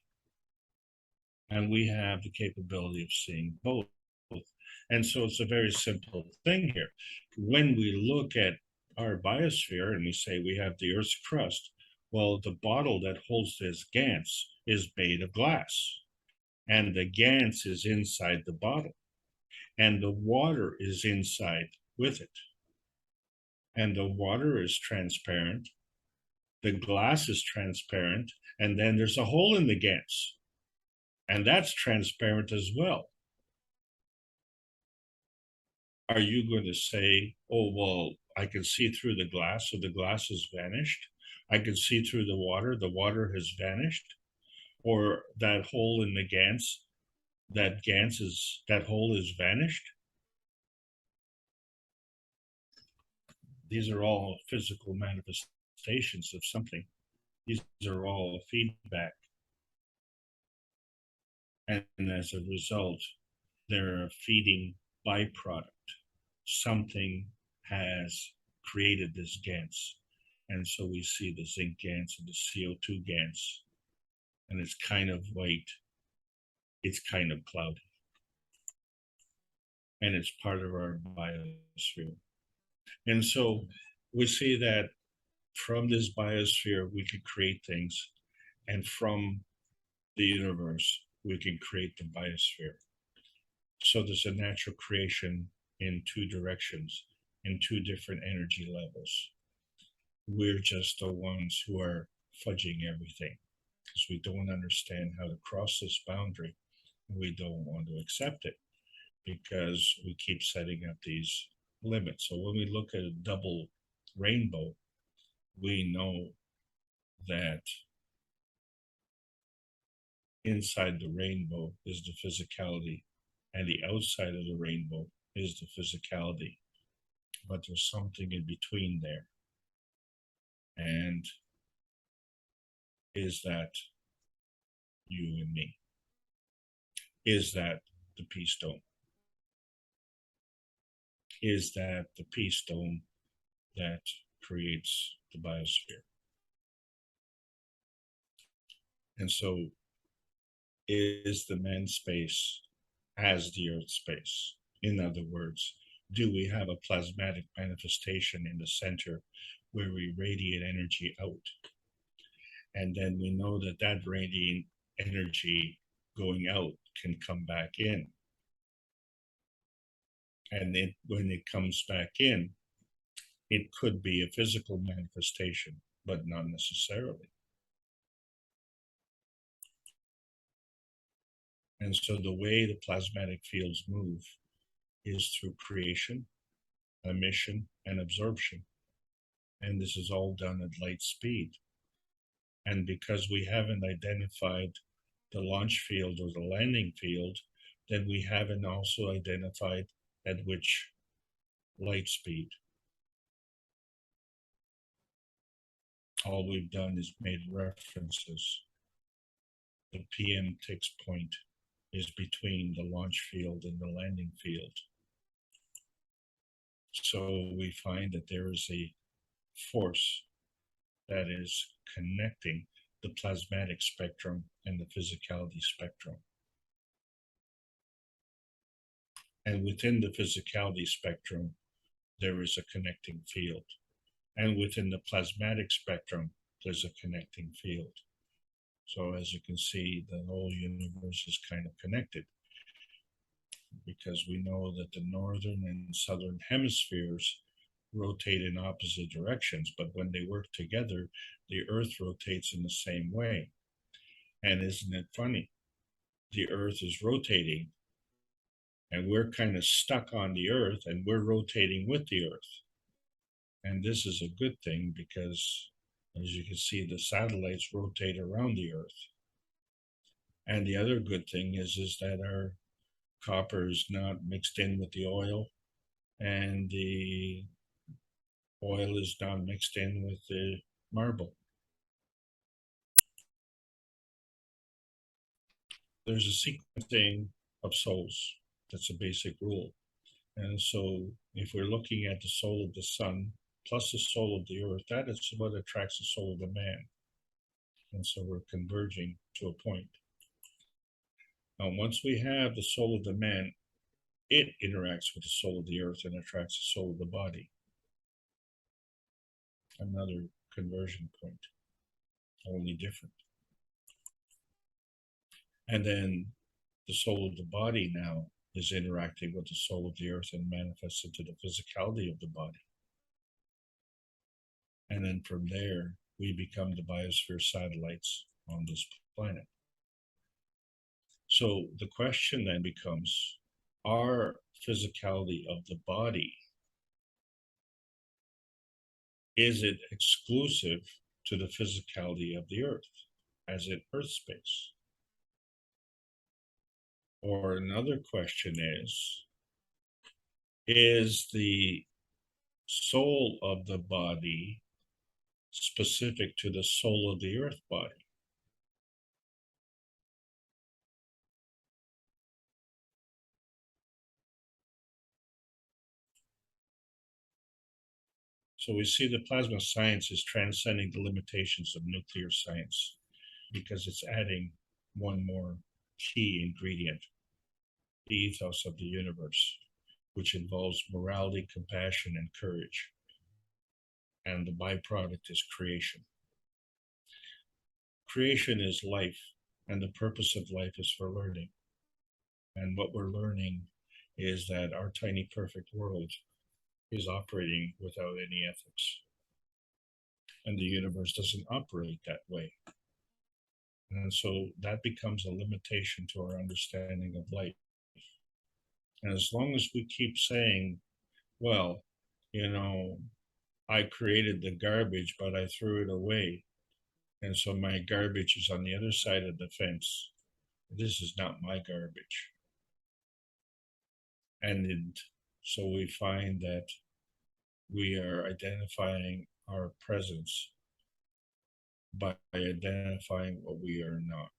And we have the capability of seeing both. And so it's a very simple thing here. When we look at our biosphere and we say we have the Earth's crust, well, the bottle that holds this GANS is made of glass. And the GANS is inside the bottle. And the water is inside with it. And the water is transparent. The glass is transparent. And then there's a hole in the GANS. And that's transparent as well. Are you going to say, oh, well, I can see through the glass, so the glass has vanished? I can see through the water has vanished? Or that hole in the GANS, that hole is vanished? These are all physical manifestations of something. These are all feedback. And as a result, they're a feeding byproduct. Something has created this GANS. And so we see the zinc GANS and the CO2 GANS. And it's kind of white. It's kind of cloudy. And it's part of our biosphere. And so we see that from this biosphere, we can create things. And from the universe, we can create the biosphere. So there's a natural creation in two directions, in two different energy levels. We're just the ones who are fudging everything because we don't understand how to cross this boundary. We don't want to accept it because we keep setting up these limits. So when we look at a double rainbow, we know that inside the rainbow is the physicality and the outside of the rainbow is the physicality. But there's something in between there. And is that you and me? Is that the peace dome? Is that the peace dome that creates the biosphere? And so is the man space as the earth space? In other words, do we have a plasmatic manifestation in the center where we radiate energy out? And then we know that that radiant energy going out can come back in. And when it comes back in, it could be a physical manifestation, but not necessarily. And so the way the plasmatic fields move is through creation, emission, and absorption. And this is all done at light speed. And because we haven't identified the launch field or the landing field, then we haven't also identified at which light speed. All we've done is made references. The PM ticks point is between the launch field and the landing field. So we find that there is a force that is connecting the plasmatic spectrum and the physicality spectrum. And within the physicality spectrum, there is a connecting field. And within the plasmatic spectrum, there's a connecting field. So as you can see, the whole universe is kind of connected, because we know that the northern and southern hemispheres rotate in opposite directions, but when they work together, the Earth rotates in the same way. And isn't it funny? The Earth is rotating, and we're kind of stuck on the Earth, and we're rotating with the Earth. And this is a good thing because, as you can see, the satellites rotate around the Earth. And the other good thing is that our copper is not mixed in with the oil, and the oil is not mixed in with the marble. There's a sequencing of souls. That's a basic rule. And so if we're looking at the soul of the sun plus the soul of the earth, that is what attracts the soul of the man. And so we're converging to a point. Now, once we have the soul of the man, it interacts with the soul of the earth and attracts the soul of the body. Another conversion point, only different. And then the soul of the body now is interacting with the soul of the earth and manifests into the physicality of the body. And then from there, we become the biosphere satellites on this planet. So the question then becomes, our physicality of the body, is it exclusive to the physicality of the earth as in earth space? Or another question is the soul of the body specific to the soul of the earth body? So we see that plasma science is transcending the limitations of nuclear science because it's adding one more key ingredient, the ethos of the universe, which involves morality, compassion, and courage. And the byproduct is creation. Creation is life, and the purpose of life is for learning. And what we're learning is that our tiny perfect world is operating without any ethics. And the universe doesn't operate that way. And so that becomes a limitation to our understanding of life. And as long as we keep saying, well, I created the garbage, but I threw it away. And so my garbage is on the other side of the fence. This is not my garbage. And so we find that we are identifying our presence by identifying what we are not.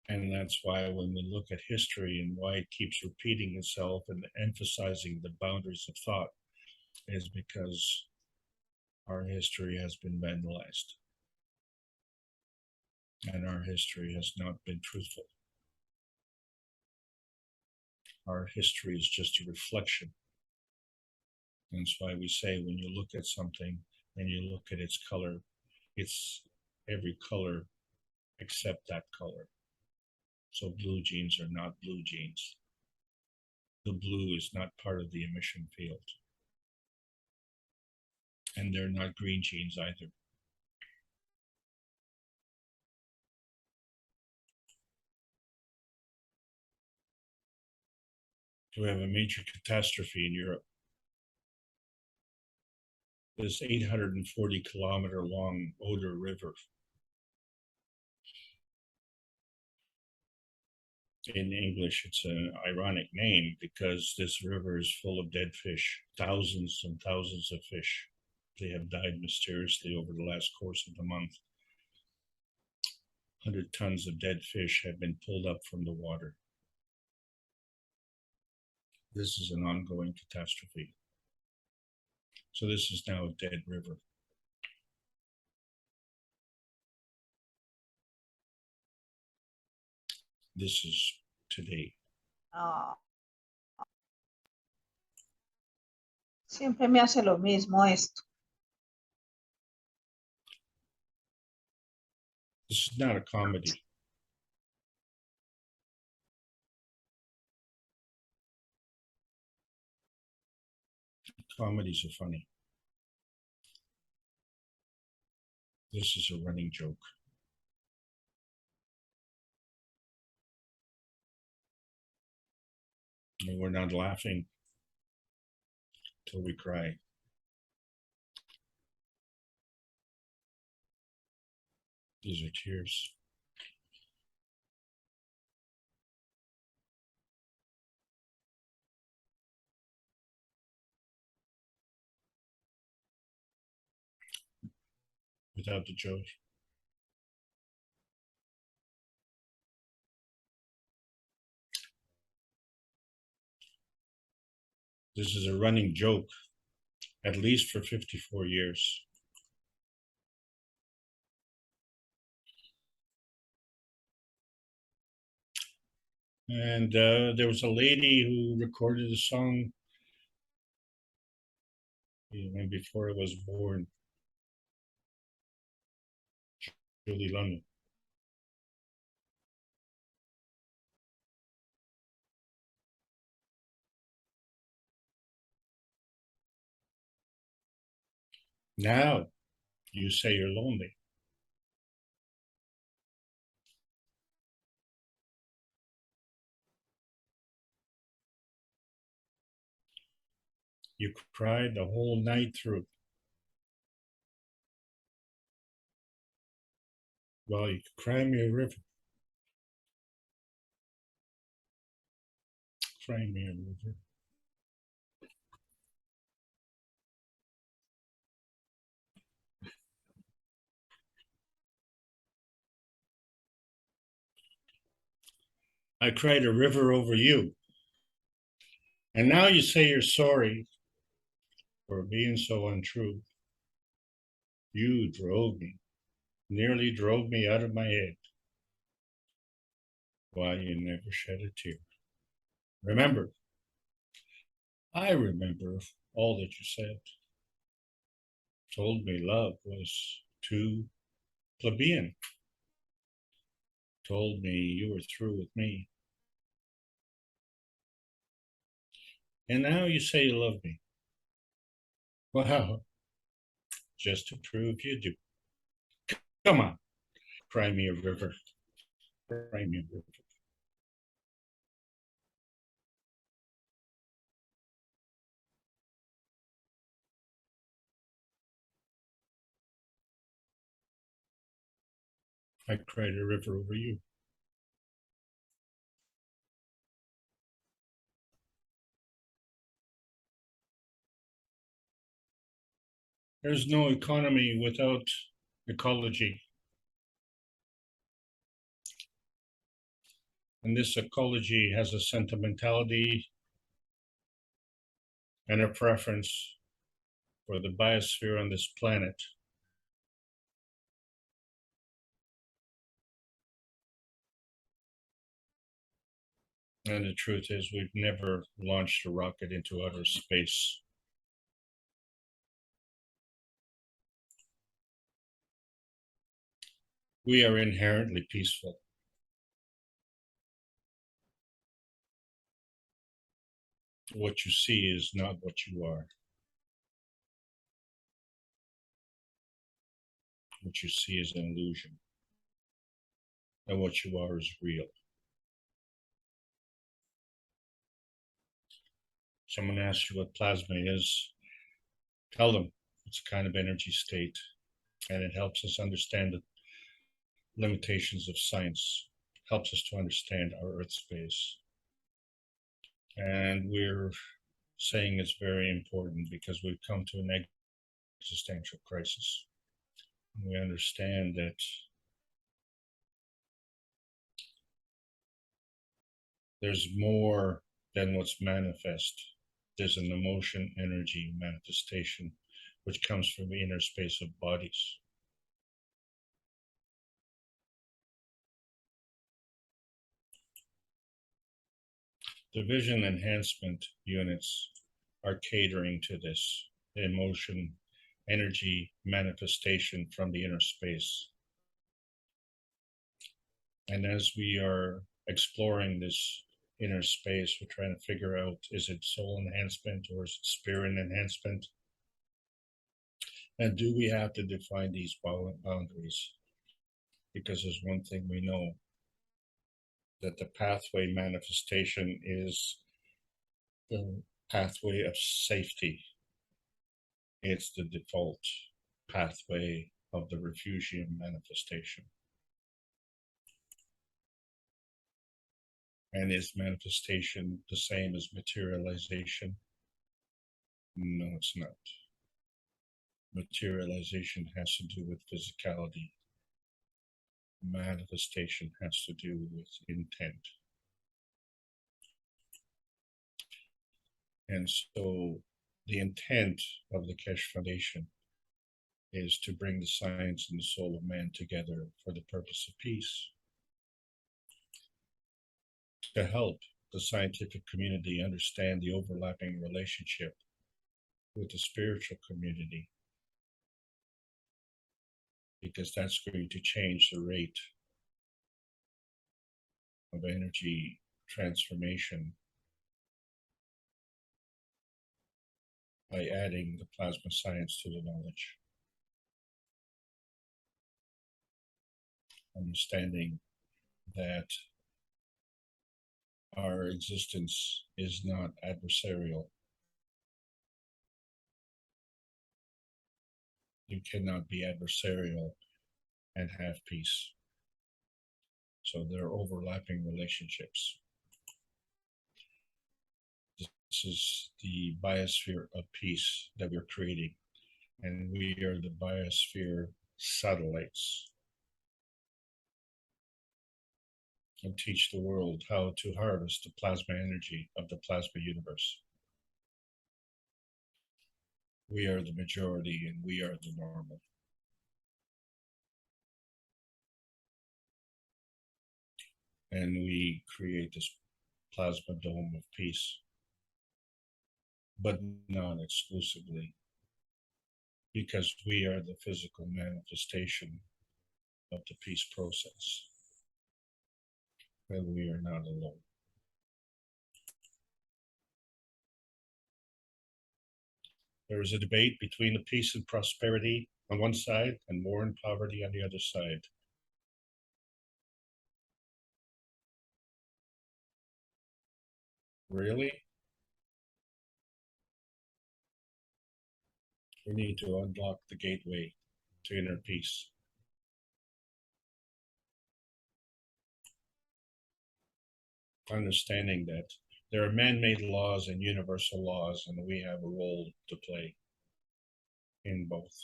And that's why when we look at history and why it keeps repeating itself and emphasizing the boundaries of thought, is because our history has been vandalized. And our history has not been truthful. Our history is just a reflection. And that's why we say when you look at something and you look at its color, it's every color except that color. So blue jeans are not blue jeans. The blue is not part of the emission field. And they're not green jeans either. We have a major catastrophe in Europe. This 840-kilometer long Oder River. In English, it's an ironic name because this river is full of dead fish, thousands and thousands of fish. They have died mysteriously over the last course of the month. 100 tons of dead fish have been pulled up from the water. This is an ongoing catastrophe. So this is now a dead river. This is today. Ah, siempre me hace lo mismo esto. This is not a comedy. Comedies are funny. This is a running joke. And we're not laughing till we cry. These are tears. Without the joy. This is a running joke, at least for 54 years. And there was a lady who recorded a song even before I was born, Julie London. Now you say you're lonely. You cried the whole night through. Well, you could cry me a river. Cry me a river. I cried a river over you. And now you say you're sorry for being so untrue. You drove me, nearly drove me out of my head. Why you never shed a tear. Remember, I remember all that you said. Told me love was too plebeian. Told me you were through with me. And now you say you love me. Well, just to prove you do. Come on, cry me a river. Cry me a river. I cried a river over you. There's no economy without ecology. And this ecology has a sentimentality and a preference for the biosphere on this planet. And the truth is, we've never launched a rocket into outer space. We are inherently peaceful. What you see is not what you are. What you see is an illusion. And what you are is real. Someone asks you what plasma is, tell them it's a kind of energy state, and it helps us understand the limitations of science, helps us to understand our Earth space. And we're saying it's very important because we've come to an existential crisis. We understand that there's more than what's manifest. There's an emotion, energy, manifestation which comes from the inner space of bodies. The vision enhancement units are catering to this emotion, energy manifestation from the inner space. And as we are exploring this inner space, we're trying to figure out, is it soul enhancement or is it spirit enhancement? And do we have to define these boundaries? Because there's one thing we know, that the pathway manifestation is the pathway of safety. It's the default pathway of the refugium manifestation. And is manifestation the same as materialization? No, it's not. Materialization has to do with physicality. Manifestation has to do with intent. And so the intent of the Keshe Foundation is to bring the science and the soul of man together for the purpose of peace, to help the scientific community understand the overlapping relationship with the spiritual community, because that's going to change the rate of energy transformation by adding the plasma science to the knowledge. Understanding that our existence is not adversarial. You cannot be adversarial and have peace. So there are overlapping relationships. This is the biosphere of peace that we're creating, and we are the biosphere satellites, and teach the world how to harvest the plasma energy of the plasma universe. We are the majority and we are the normal. And we create this plasma dome of peace, but not exclusively, because we are the physical manifestation of the peace process, and we are not alone. There is a debate between the peace and prosperity on one side and war and poverty on the other side. Really? We need to unlock the gateway to inner peace. Understanding that there are man-made laws and universal laws, and we have a role to play in both.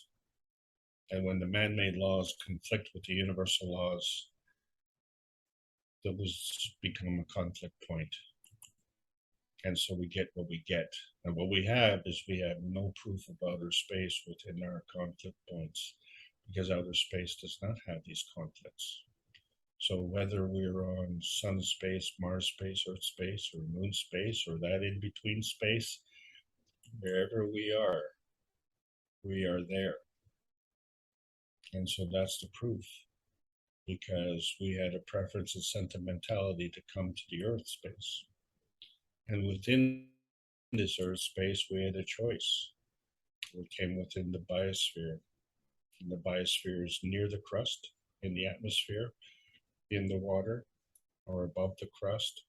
And when the man-made laws conflict with the universal laws, those become a conflict point. And so we get what we get. And what we have is we have no proof of outer space within our conflict points, because outer space does not have these conflicts. So whether we're on sun space, Mars space, Earth space, or moon space, or that in-between space, wherever we are there. And so that's the proof, because we had a preference and sentimentality to come to the Earth space. And within this Earth space, we had a choice. We came within the biosphere. And the biosphere is near the crust, in the atmosphere, in the water, or above the crust,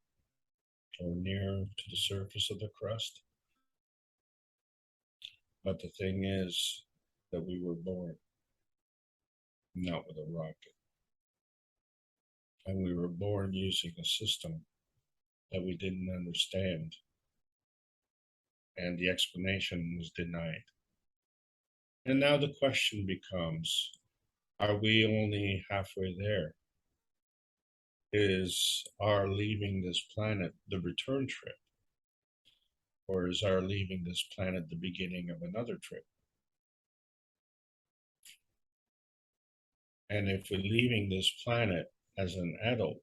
or near to the surface of the crust. But the thing is that we were born not with a rocket. And we were born using a system that we didn't understand. And the explanation was denied. And now the question becomes, are we only halfway there? Is our leaving this planet the return trip? Or is our leaving this planet the beginning of another trip? And if we're leaving this planet as an adult,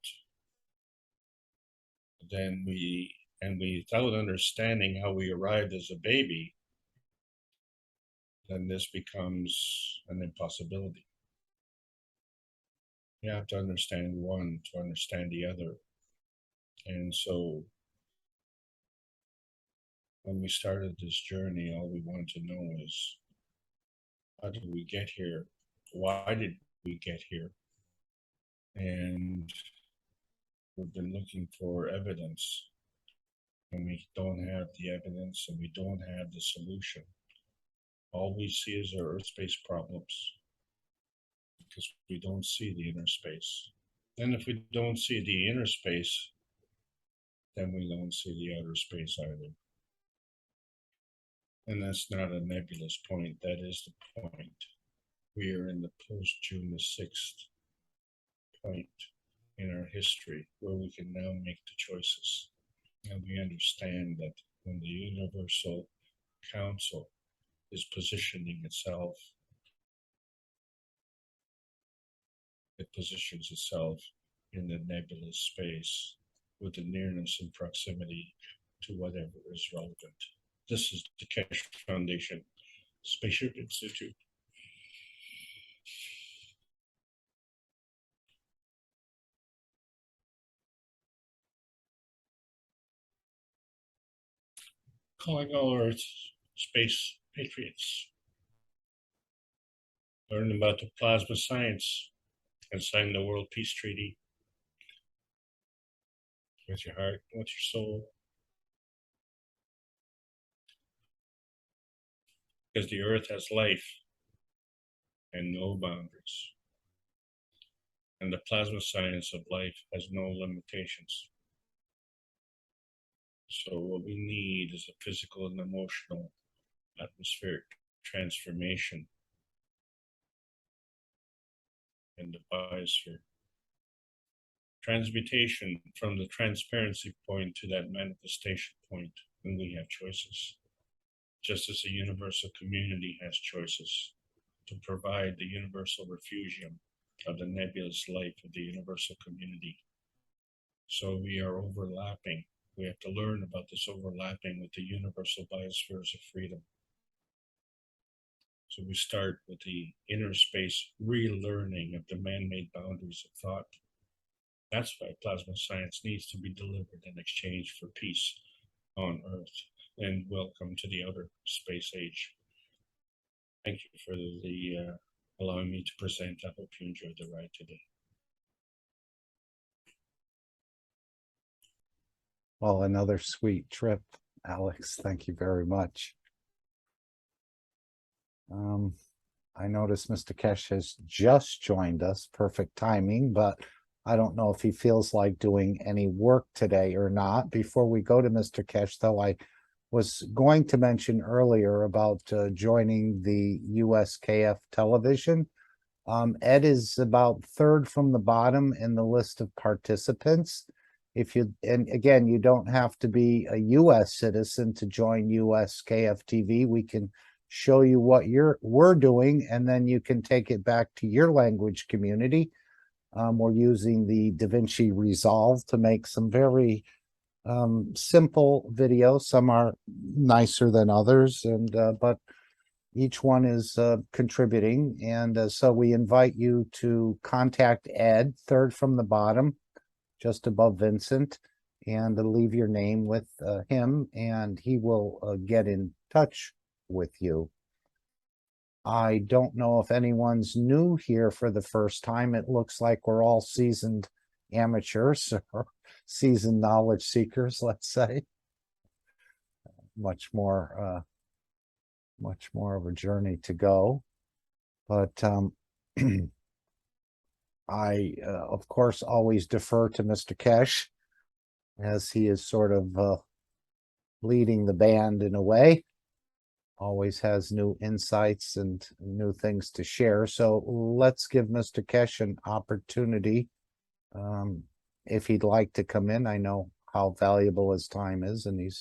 then without understanding how we arrived as a baby, then this becomes an impossibility. You have to understand one to understand the other. And so when we started this journey, all we wanted to know is, how did we get here? Why did we get here? And we've been looking for evidence, and we don't have the evidence, and we don't have the solution. All we see is our Earth space problems, because we don't see the inner space. And if we don't see the inner space, then we don't see the outer space either. And that's not a nebulous point, that is the point. We are in the post-June the 6th point in our history where we can now make the choices. And we understand that when the Universal Council is positioning itself, it positions itself in the nebulous space with the nearness and proximity to whatever is relevant. This is the KAKT Foundation Spaceship Institute. Calling all Earth space patriots. Learn about the plasma science and sign the World Peace Treaty with your heart, with your soul. Because the Earth has life and no boundaries. And the plasma science of life has no limitations. So what we need is a physical and emotional atmospheric transformation in the biosphere. Transmutation from the transparency point to that manifestation point when we have choices. Just as the universal community has choices to provide the universal refugium of the nebulous life of the universal community. So we are overlapping. We have to learn about this overlapping with the universal biospheres of freedom. So we start with the inner space relearning of the man-made boundaries of thought. That's why plasma science needs to be delivered in exchange for peace on Earth. And welcome to the outer space age. Thank you for allowing me to present. I hope you enjoyed the ride today. Well, another sweet trip, Alex. Thank you very much. I noticed Mr. Kesh has just joined us. Perfect timing, but I don't know if he feels like doing any work today or not. Before we go to Mr. Kesh, though, I was going to mention earlier about joining the USKF television. Ed is about third from the bottom in the list of participants. And again, you don't have to be a US citizen to join USKF TV. We can show you what we're doing, and then you can take it back to your language community. We're using the DaVinci Resolve to make some very simple videos. Some are nicer than others, and but each one is contributing. And so we invite you to contact Ed, third from the bottom, just above Vincent, and leave your name with him, and he will get in touch with you. I don't know if anyone's new here for the first time. It looks like we're all seasoned amateurs or seasoned knowledge seekers, let's say. Much more of a journey to go. But I, of course, always defer to Mr. Kesh, as he is sort of leading the band in a way. Always has new insights and new things to share. So let's give Mr. Kesh an opportunity. If he'd like to come in, I know how valuable his time is, and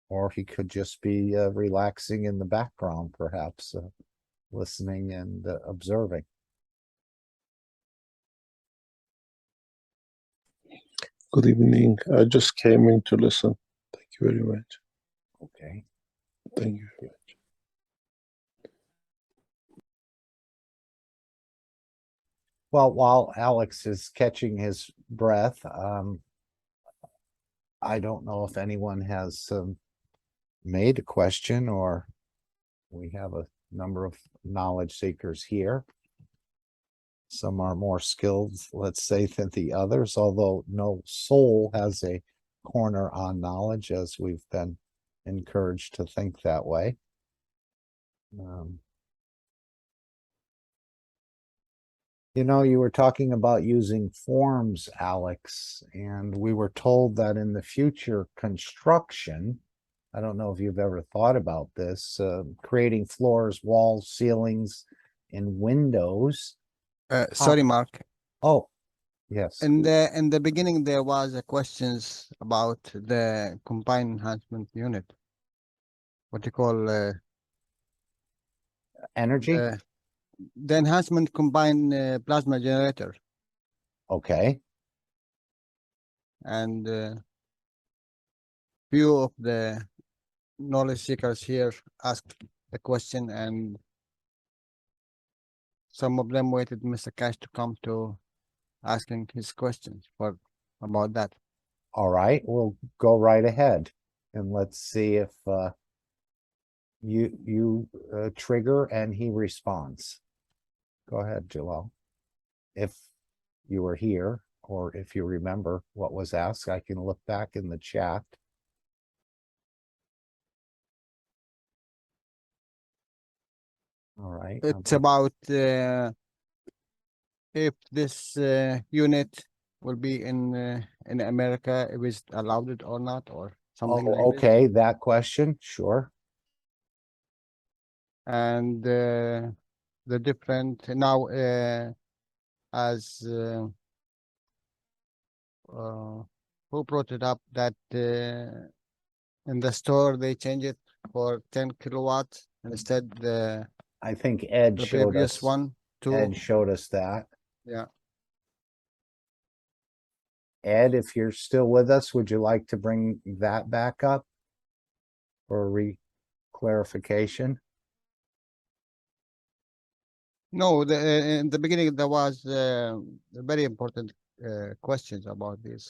or he could just be relaxing in the background, perhaps, listening and observing. Good evening. I just came in to listen. Thank you very much. Okay. Thank you. Well, while Alex is catching his breath, I don't know if anyone has made a question, or we have a number of knowledge seekers here. Some are more skilled, let's say, than the others, although no soul has a corner on knowledge, as we've been encouraged to think that way. You know, you were talking about using forms, Alex, and we were told that in the future construction, I don't know if you've ever thought about this, creating floors, walls, ceilings, and windows. Sorry, Mark. Oh, yes. In the beginning, there was a questions about the combined enhancement unit. What you call Energy? the enhancement combined plasma generator, Okay. and few of the knowledge seekers here asked the question, and some of them waited Mr. Cash to come to asking his questions for about that. All right, we'll go right ahead and let's see if you trigger and he responds. Go ahead, Jalal. If you were here, or if you remember what was asked, I can look back in the chat. All right. It's about if this unit will be in America, if it's allowed it or not, or something like this. Okay, that question, sure. And the different now as who brought it up that in the store they change it for 10 kilowatts instead I think Ed the showed previous us. one to Ed showed us that. yeah. Ed, if you're still with us, would you like to bring that back up for clarification? No, in the beginning there was very important questions about this.